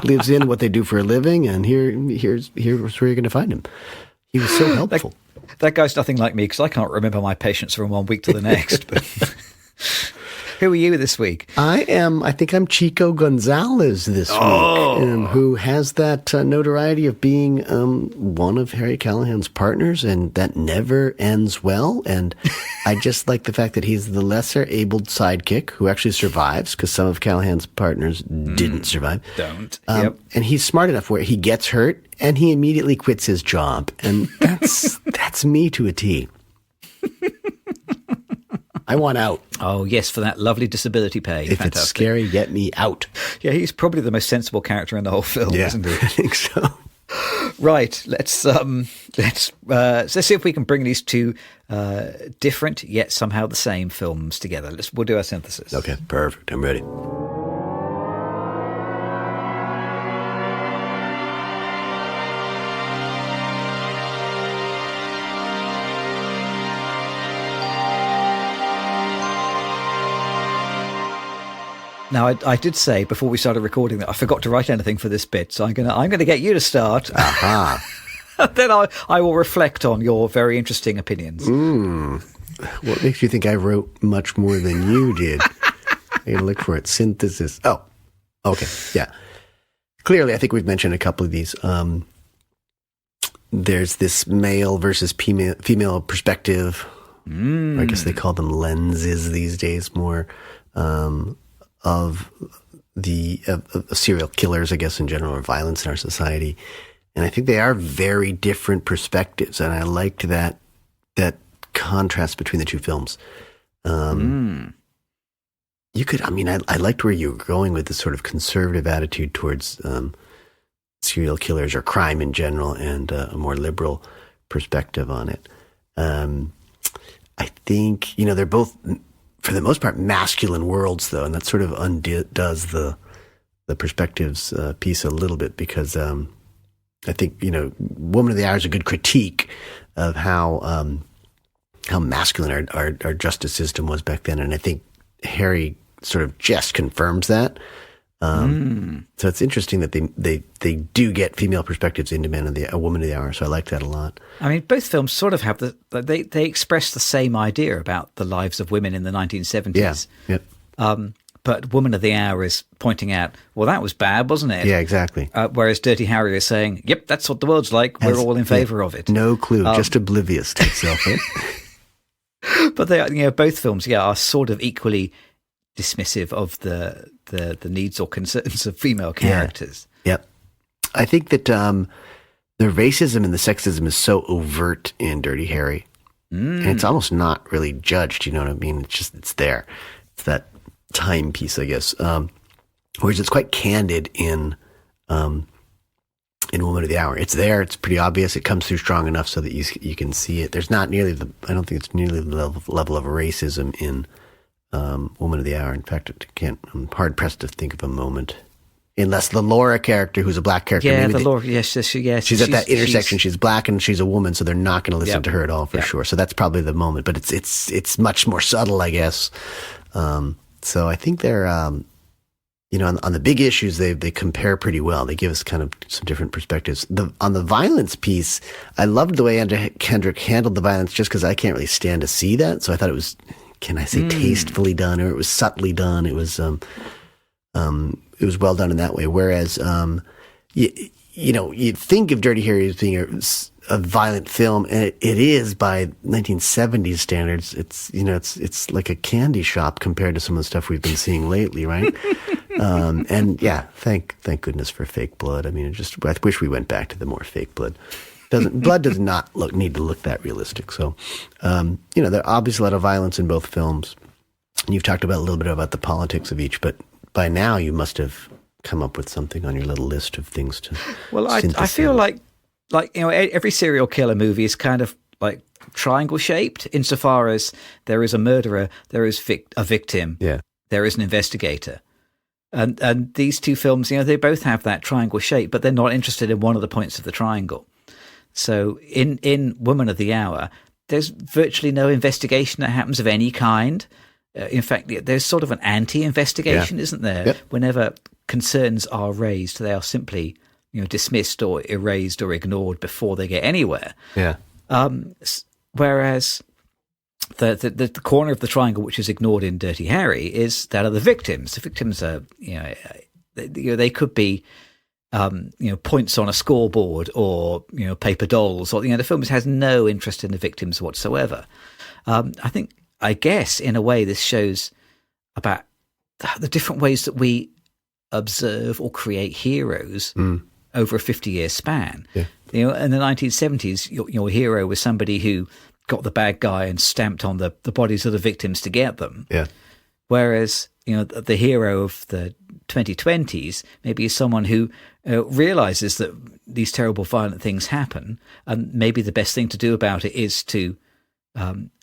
lives in, what they do for a living, and here's where you're going to find him. He was so helpful. That guy's nothing like me because I can't remember my patients from one week to the next. But who are you this week? I think I'm Chico Gonzalez this week, who has that notoriety of being one of Harry Callahan's partners, and that never ends well. And I just like the fact that he's the lesser-abled sidekick who actually survives, because some of Callahan's partners didn't survive. Don't. And he's smart enough where he gets hurt and he immediately quits his job, and that's me to a T. I want out. Oh, yes, for that lovely disability pay. If Fantastic. it's scary, get me out. Yeah, he's probably the most sensible character in the whole film, isn't he? I think so. Right, let's see if we can bring these two different yet somehow the same films together. We'll do our synthesis. Okay, perfect. I'm ready. Now, I did say before we started recording that I forgot to write anything for this bit, so I'm gonna get you to start. Aha. Then I will reflect on your very interesting opinions. What makes you think I wrote much more than you did? I gotta look for it. Synthesis. Oh, okay. Yeah. Clearly, I think we've mentioned a couple of these. There's this male versus female perspective. I guess they call them lenses these days more. Of serial killers, I guess, in general, or violence in our society. And I think they are very different perspectives. And I liked that contrast between the two films. You could, I liked where you were going with this sort of conservative attitude towards serial killers or crime in general, and a more liberal perspective on it. I think, they're both for the most part, masculine worlds, though, and that sort of undoes the perspectives piece a little bit, because I think, Woman of the Hour is a good critique of how masculine our justice system was back then, and I think Harry sort of just confirms that. So it's interesting that they do get female perspectives into a Woman of the Hour. So I like that a lot. I mean, both films sort of have they express the same idea about the lives of women in the 1970s. Yeah. Yep. But Woman of the Hour is pointing out, well, that was bad, wasn't it? Yeah, exactly. Whereas Dirty Harry is saying, yep, that's what the world's like. We're all in favor of it. No clue, just oblivious to itself. But they are, both films, are sort of equally dismissive of the needs or concerns of female characters. Yeah. Yep. I think that the racism and the sexism is so overt in Dirty Harry. And it's almost not really judged, you know what I mean? It's there. It's that timepiece, I guess. Whereas it's quite candid in Woman of the Hour. It's there. It's pretty obvious. It comes through strong enough so that you can see it. There's not nearly I don't think it's nearly the level of racism in Woman of the Hour. In fact, I'm hard pressed to think of a moment, unless the Laura character, who's a black character. Yeah, Laura. Yes, she's at that intersection. She's black and she's a woman, so they're not going to listen to her at all for sure. So that's probably the moment. But it's much more subtle, I guess. So I think they're on the big issues they compare pretty well. They give us kind of some different perspectives. On the violence piece, I loved the way Kendrick handled the violence, just because I can't really stand to see that. So I thought it was, can I say, tastefully done, or it was subtly done. It was well done in that way. Whereas you'd think of Dirty Harry as being a violent film, and it is by 1970s standards. It's like a candy shop compared to some of the stuff we've been seeing lately, right? And yeah, thank goodness for fake blood. I mean, I wish we went back to the more fake blood. Blood does not need to look that realistic. So, there are obviously a lot of violence in both films. And you've talked about a little bit about the politics of each, but by now you must have come up with something on your little list of things to. Well, I feel like every serial killer movie is kind of like triangle shaped, insofar as there is a murderer, there is a victim, there is an investigator. And these two films, they both have that triangle shape, but they're not interested in one of the points of the triangle. So in Woman of the Hour, there's virtually no investigation that happens of any kind. In fact, there's sort of an anti-investigation, isn't there? Yep. Whenever concerns are raised, they are simply dismissed or erased or ignored before they get anywhere. Yeah. Whereas the corner of the triangle which is ignored in Dirty Harry is that of the victims. The victims are, they could be, points on a scoreboard or, paper dolls, or, the film has no interest in the victims whatsoever. I guess in a way this shows about the different ways that we observe or create heroes over a 50-year span. Yeah. In the 1970s, your hero was somebody who got the bad guy and stamped on the bodies of the victims to get them. Yeah. Whereas, the hero of the 2020s maybe is someone who realizes that these terrible violent things happen, and maybe the best thing to do about it is to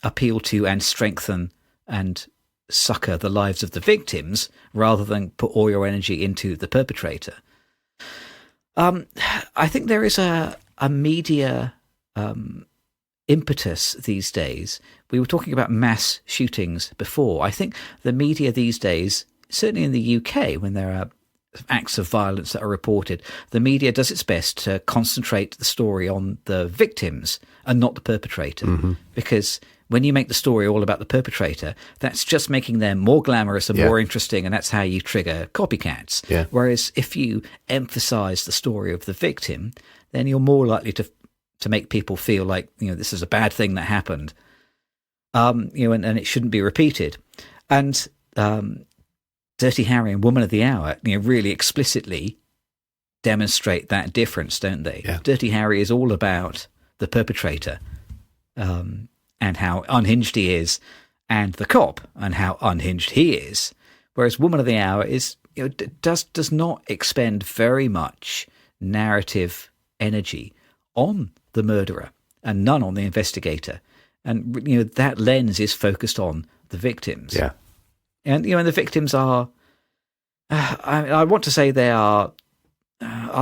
appeal to and strengthen and succor the lives of the victims rather than put all your energy into the perpetrator. I think there is a media impetus these days. We were talking about mass shootings before. I think the media these days, certainly in the UK, when there are acts of violence that are reported, the media does its best to concentrate the story on the victims and not the perpetrator. Because when you make the story all about the perpetrator, that's just making them more glamorous and more interesting, and that's how you trigger copycats. Yeah. Whereas if you emphasize the story of the victim, then you're more likely to make people feel like, this is a bad thing that happened, and it shouldn't be repeated. And Dirty Harry and Woman of the Hour, really explicitly demonstrate that difference, don't they? Yeah. Dirty Harry is all about the perpetrator, and how unhinged he is, and the cop, and how unhinged he is. Whereas Woman of the Hour is, does not expend very much narrative energy on the murderer and none on the investigator. And, that lens is focused on the victims. Yeah. And, and the victims are, I want to say they are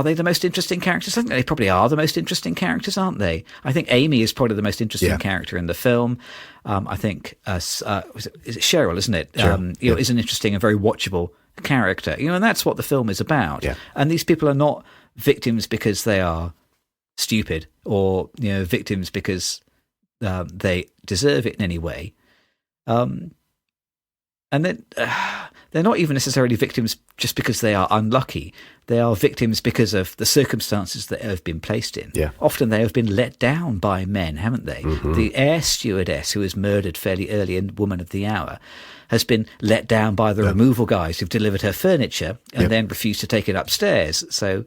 they the most interesting characters? I think they probably are the most interesting characters, aren't they? I think Amy is probably the most interesting character in the film. I think, is it Cheryl, isn't it? Cheryl. Is an interesting and very watchable character, and that's what the film is about. Yeah. And these people are not victims because they are stupid or, victims because they deserve it in any way. And then they're not even necessarily victims just because they are unlucky. They are victims because of the circumstances that have been placed in. Yeah. Often they have been let down by men, haven't they? Mm-hmm. The air stewardess who was murdered fairly early in Woman of the Hour has been let down by the removal guys who've delivered her furniture and then refused to take it upstairs. So,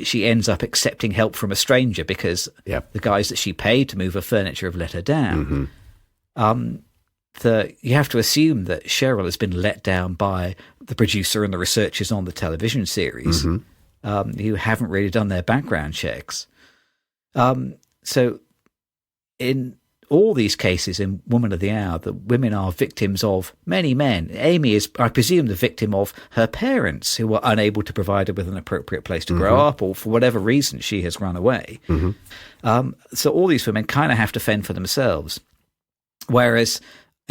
she ends up accepting help from a stranger because the guys that she paid to move her furniture have let her down. Mm-hmm. You have to assume that Cheryl has been let down by the producer and the researchers on the television series who haven't really done their background checks. So in all these cases in Woman of the Hour, the women are victims of many men. Amy is, I presume, the victim of her parents who were unable to provide her with an appropriate place to grow up, or for whatever reason she has run away. So all these women kind of have to fend for themselves. Whereas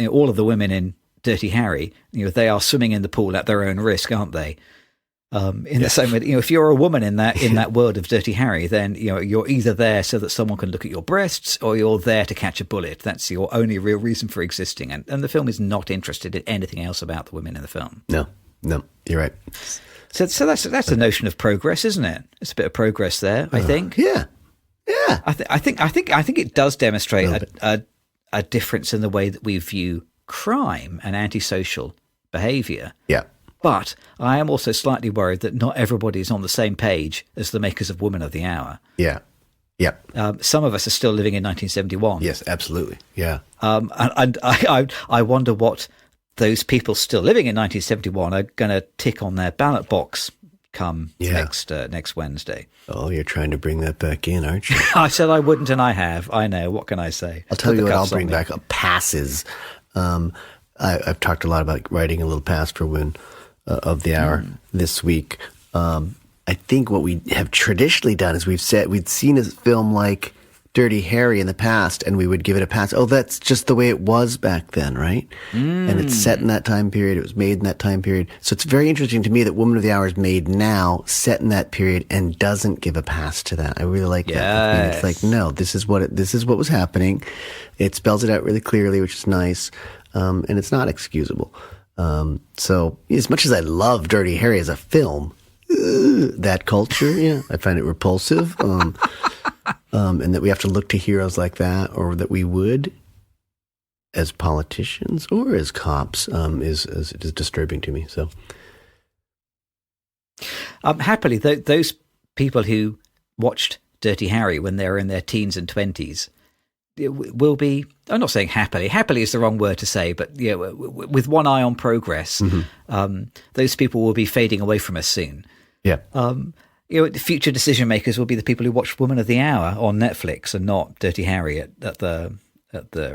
all of the women in Dirty Harry, they are swimming in the pool at their own risk, aren't they? The same way, if you're a woman in that world of Dirty Harry, then you're either there so that someone can look at your breasts, or you're there to catch a bullet. That's your only real reason for existing. And the film is not interested in anything else about the women in the film. No, you're right. So that's the notion of progress, isn't it? It's a bit of progress there, I think. Yeah. I think it does demonstrate a difference in the way that we view crime and antisocial behaviour. Yeah. But I am also slightly worried that not everybody is on the same page as the makers of Woman of the Hour. Yeah. Yeah. Some of us are still living in 1971. Yes, absolutely. Yeah. And I wonder what those people still living in 1971 are going to tick on their ballot box come next Wednesday. Oh, you're trying to bring that back in, aren't you? I said I wouldn't, and I have. I know. What can I say? I'll tell you what I'll bring back. Passes. I've talked a lot about writing a little pass for Women of the Hour this week. I think what we have traditionally done is we'd seen a film like Dirty Harry in the past, and we would give it a pass. Oh, that's just the way it was back then, right? And it's set in that time period. It was made in that time period. So it's very interesting to me that Woman of the Hour is made now, set in that period, and doesn't give a pass to that. I really like that. I mean, it's like, no, this is what was happening. It spells it out really clearly, which is nice, and it's not excusable. So as much as I love Dirty Harry as a film, that culture, I find it repulsive. And that we have to look to heroes like that, or that we would as politicians or as cops, is disturbing to me. So, happily, those people who watched Dirty Harry when they were in their teens and 20s will be, I'm not saying happily is the wrong word to say, but with one eye on progress, those people will be fading away from us soon. Yeah. The future decision makers will be the people who watch Woman of the Hour on Netflix and not Dirty Harry at the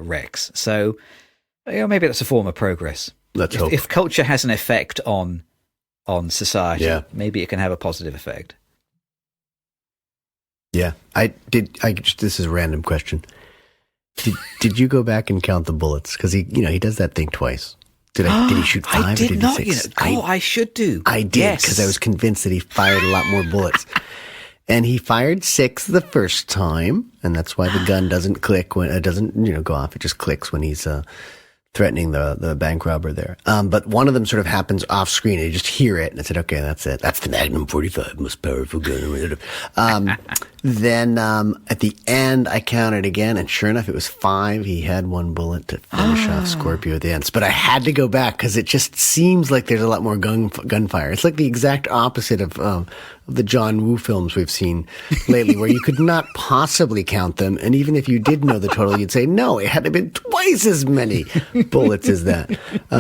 Rex. So maybe that's a form of progress. Let's hope. If culture has an effect on society, maybe it can have a positive effect. Yeah, this is a random question. Did you go back and count the bullets? Because he does that thing twice. Did he shoot 5 I or did not, he 6? I should do. I did, because I was convinced that he fired a lot more bullets. And he fired 6 the first time, and that's why the gun doesn't click when it doesn't go off. It just clicks when he's threatening the bank robber there. But one of them sort of happens off screen, and you just hear it, and I said, okay, that's it. That's the Magnum 45, most powerful gun. Then at the end, I counted again, and sure enough, it was 5. He had 1 bullet to finish off Scorpio at the end. But I had to go back because it just seems like there's a lot more gunfire. It's like the exact opposite of the John Woo films we've seen lately, where you could not possibly count them, and even if you did know the total, you'd say, no, it had to have been twice as many bullets as that.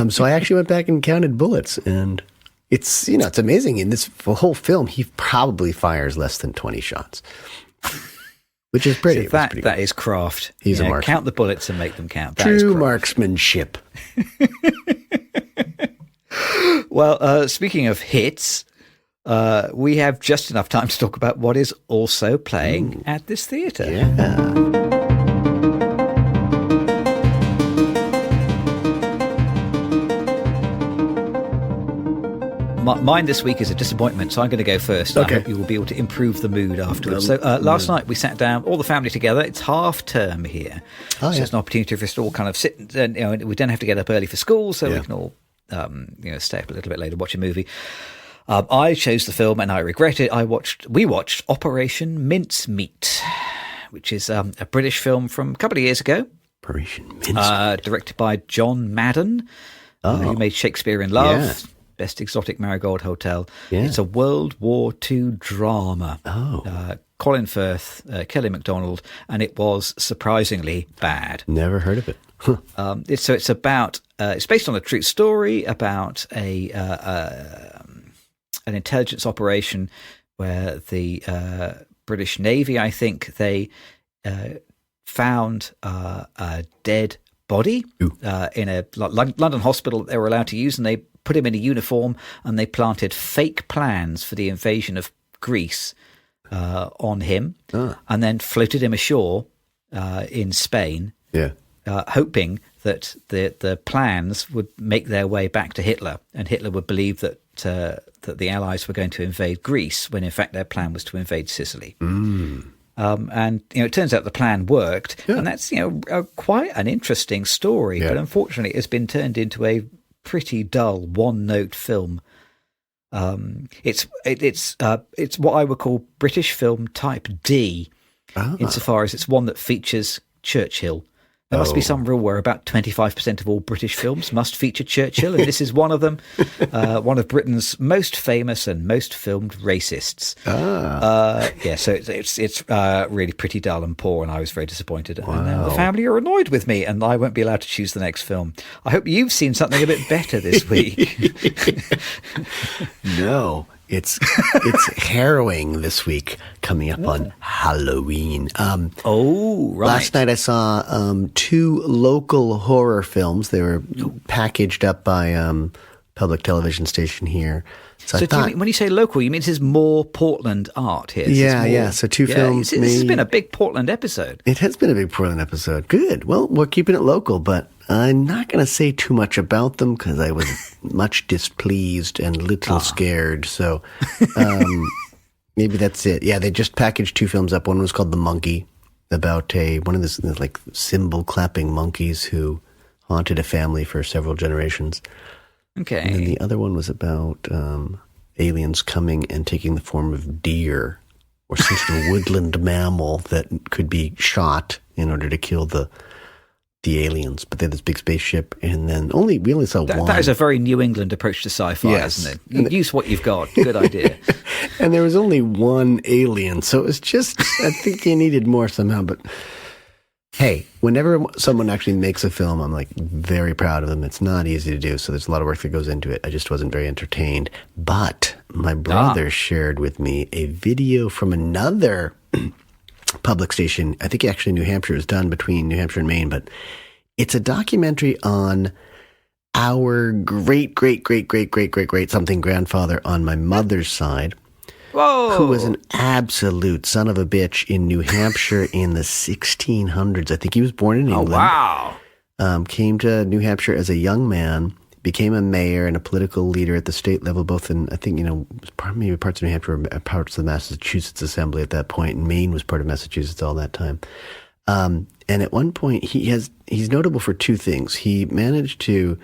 So I actually went back and counted bullets, and it's it's amazing. In this whole film, he probably fires less than 20 shots. which is pretty. So that is craft. He's a marksman. Count the bullets and make them count. That is True craft. marksmanship. Well, speaking of hits, we have just enough time to talk about what is also playing at this theatre. Yeah. Mine this week is a disappointment, so I'm going to go first. Okay. I hope you will be able to improve the mood afterwards. So last night we sat down, all the family together. It's half term here, so it's an opportunity for us to all kind of sit. And we don't have to get up early for school, so we can all stay up a little bit later, watch a movie. I chose the film, and I regret it. We watched Operation Mincemeat, which is a British film from a couple of years ago. Operation Mincemeat. Directed by John Madden, who made Shakespeare in Love. Yeah. Best Exotic Marigold Hotel. Yeah. It's a World War II drama. Oh. Colin Firth, Kelly MacDonald, and it was surprisingly bad. Never heard of it. It's based on a true story about an intelligence operation where the British Navy, I think, they found a dead body in a London hospital that they were allowed to use, and they put him in a uniform and they planted fake plans for the invasion of Greece on him and then floated him ashore in Spain, hoping that the plans would make their way back to Hitler, and Hitler would believe that the Allies were going to invade Greece when in fact their plan was to invade Sicily. And it turns out the plan worked, and that's quite an interesting story. But unfortunately, it's been turned into a pretty dull one-note film. It's what I would call British film type D, insofar as it's one that features Churchill. There must be some rule where about 25% of all British films must feature Churchill, and this is one of them. One of Britain's most famous and most filmed racists. So it's really pretty dull and poor, and I was very disappointed. Wow. And the family are annoyed with me, and I won't be allowed to choose the next film. I hope you've seen something a bit better this week. No. It's harrowing this week, coming up on Halloween. Right. Last night I saw 2 local horror films. They were packaged up by public television station here. So I thought, when you say local, you mean this is more Portland art here? So 2 films. This has been a big Portland episode. It has been a big Portland episode. Good. Well, we're keeping it local, but I'm not going to say too much about them because I was much displeased and little scared. So maybe that's it. Yeah, they just packaged 2 films up. One was called The Monkey, about one of these like cymbal clapping monkeys who haunted a family for several generations. Okay. And then the other one was about aliens coming and taking the form of deer or some sort of woodland mammal that could be shot in order to kill the aliens. But they had this big spaceship, and then we only saw one. That is a very New England approach to sci-fi, isn't it? You use what you've got. Good idea. And there was only one alien, so it was just, I think you needed more somehow, but hey, whenever someone actually makes a film, I'm like very proud of them. It's not easy to do, so there's a lot of work that goes into it. I just wasn't very entertained. But my brother shared with me a video from another public station. I think actually New Hampshire is done between New Hampshire and Maine, but it's a documentary on our great something grandfather on my mother's side. Whoa! Who was an absolute son of a bitch in New Hampshire in the 1600s. I think he was born in England. Oh, wow. Came to New Hampshire as a young man, became a mayor and a political leader at the state level, both in, I think, maybe parts of New Hampshire, parts of the Massachusetts Assembly at that point, and Maine was part of Massachusetts all that time. And at one point, he's notable for 2 things. He managed to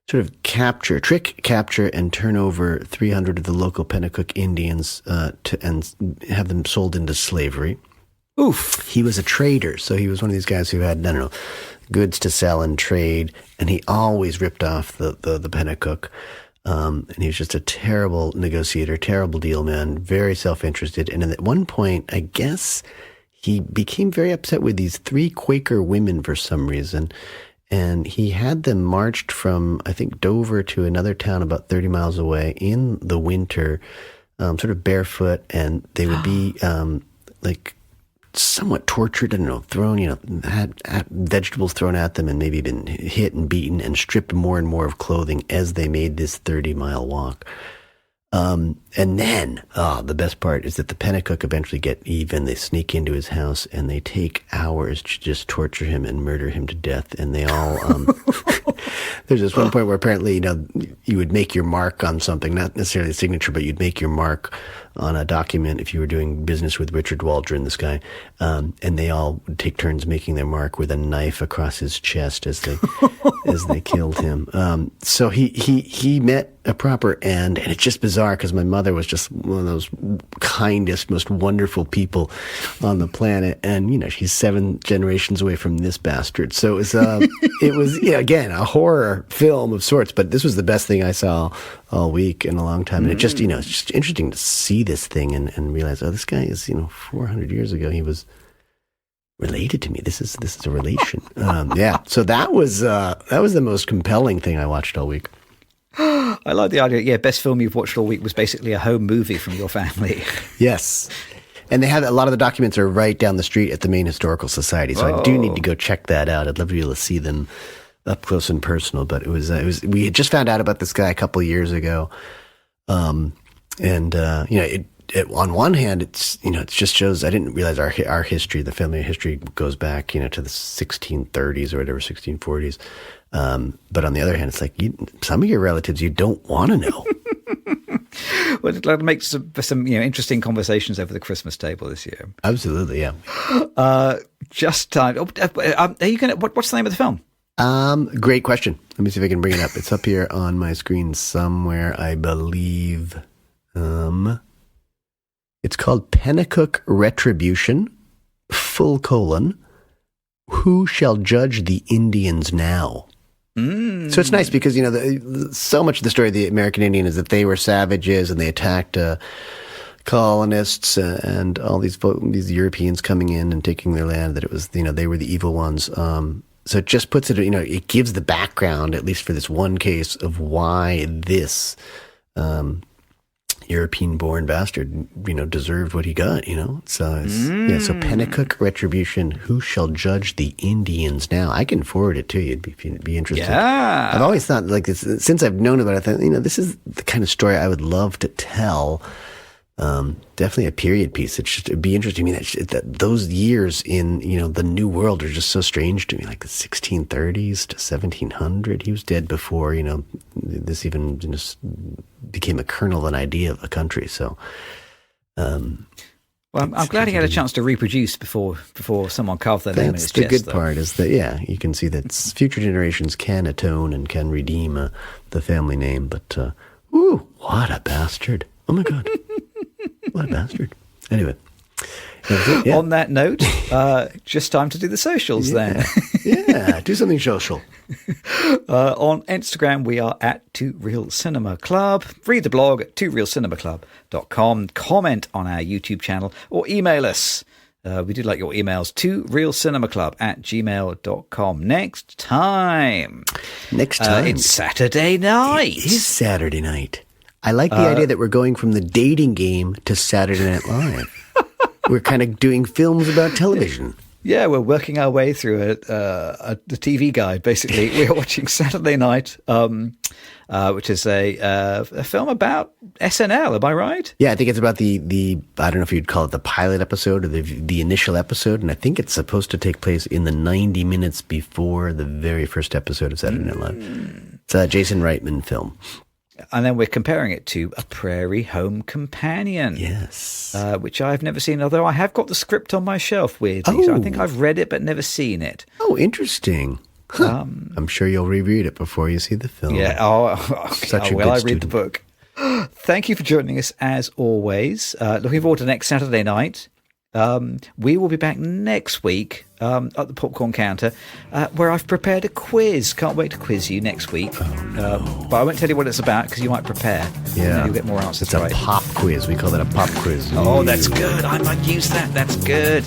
sort of trick, capture, and turn over 300 of the local Pennacook Indians and have them sold into slavery. Oof. He was a trader, so he was one of these guys who had, goods to sell and trade, and he always ripped off the Pennacook. And he was just a terrible negotiator, terrible deal man, very self-interested. And at one point, I guess he became very upset with these 3 Quaker women for some reason. And he had them marched from, I think, Dover to another town about 30 miles away in the winter, sort of barefoot, and they would be somewhat tortured, I don't know, thrown, had vegetables thrown at them and maybe been hit and beaten and stripped more and more of clothing as they made this 30-mile walk. And then, the best part is that the Pennacook eventually get even. They sneak into his house and they take hours to just torture him and murder him to death. And they all, there's this one point where apparently, you would make your mark on something, not necessarily a signature, but you'd make your mark on a document if you were doing business with Richard Waldron, this guy. And they all would take turns making their mark with a knife across his chest as they killed him. So he met a proper end, and it's just bizarre because my mother was just one of those kindest, most wonderful people on the planet, and she's 7 generations away from this bastard. So it was again a horror film of sorts, but this was the best thing I saw all week in a long time, and it just it's just interesting to see this thing and realize, this guy is 400 years ago he was related to me. This is a relation. So that was the most compelling thing I watched all week. I like the idea. Yeah, best film you've watched all week was basically a home movie from your family. Yes. And they have a lot of the documents are right down the street at the Maine Historical Society. So I do need to go check that out. I'd love to be able to see them up close and personal. But it was we had just found out about this guy a couple of years ago. On one hand, it just shows, I didn't realize our history, the family history goes back, to the 1630s or whatever, 1640s. But on the other hand, it's like some of your relatives you don't want to know. Well, I'd like to make some interesting conversations over the Christmas table this year. Absolutely, yeah. Just time. Are you gonna? What's the name of the film? Great question. Let me see if I can bring it up. It's up here on my screen somewhere, I believe. It's called Pennacook Retribution, : Who Shall Judge the Indians Now? So it's nice because, so much of the story of the American Indian is that they were savages and they attacked colonists and all these Europeans coming in and taking their land, that it was, they were the evil ones. So it just puts it, it gives the background, at least for this one case, of why this European-born bastard, deserved what he got, So, so Pennacook Retribution, Who Shall Judge the Indians Now? I can forward it to you if you'd be interested. Yeah. I've always thought, like, this, since I've known about it, I thought, this is the kind of story I would love to tell. Definitely a period piece. It'd be interesting. I mean, that those years in, the New World are just so strange to me, like the 1630s to 1700. He was dead before, this even just became a kernel of an idea of a country. So, well, I'm glad he had a chance to reproduce before someone carved their name in his chest. That's the good part, is that, you can see that future generations can atone and can redeem the family name. But, what a bastard. Oh my God. What a bastard. Anyway. Yeah. On that note, just time to do the socials then. Yeah, do something social. On Instagram, we are at 2 Real Cinema Club. Read the blog at 2realcinemaclub.com. Comment on our YouTube channel or email us. We do like your emails. 2realcinemaclub@gmail.com. Next time. It's Saturday night. It is Saturday night. I like the idea that we're going from the dating game to Saturday Night Live. We're kind of doing films about television. Yeah, we're working our way through the TV guide, basically. We're watching Saturday Night, which is a film about SNL, am I right? Yeah, I think it's about the I don't know if you'd call it the pilot episode or the initial episode, and I think it's supposed to take place in the 90 minutes before the very first episode of Saturday Night Live. It's a Jason Reitman film. And then we're comparing it to A Prairie Home Companion. Yes. Which I've never seen, although I have got the script on my shelf, weirdly. So I think I've read it but never seen it. Oh, interesting. Huh. I'm sure you'll reread it before you see the film. Yeah. I read the book. Thank you for joining us, as always. Looking forward to next Saturday night. We will be back next week at the popcorn counter, where I've prepared a quiz. Can't wait to quiz you next week. But I won't tell you what it's about because you might prepare. Yeah, you'll get more answers. It's a pop quiz. We call that a pop quiz. Oh, that's good. I might use that. That's good.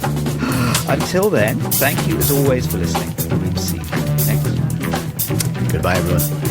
Until then, thank you as always for listening. We'll see you next. Goodbye, everyone.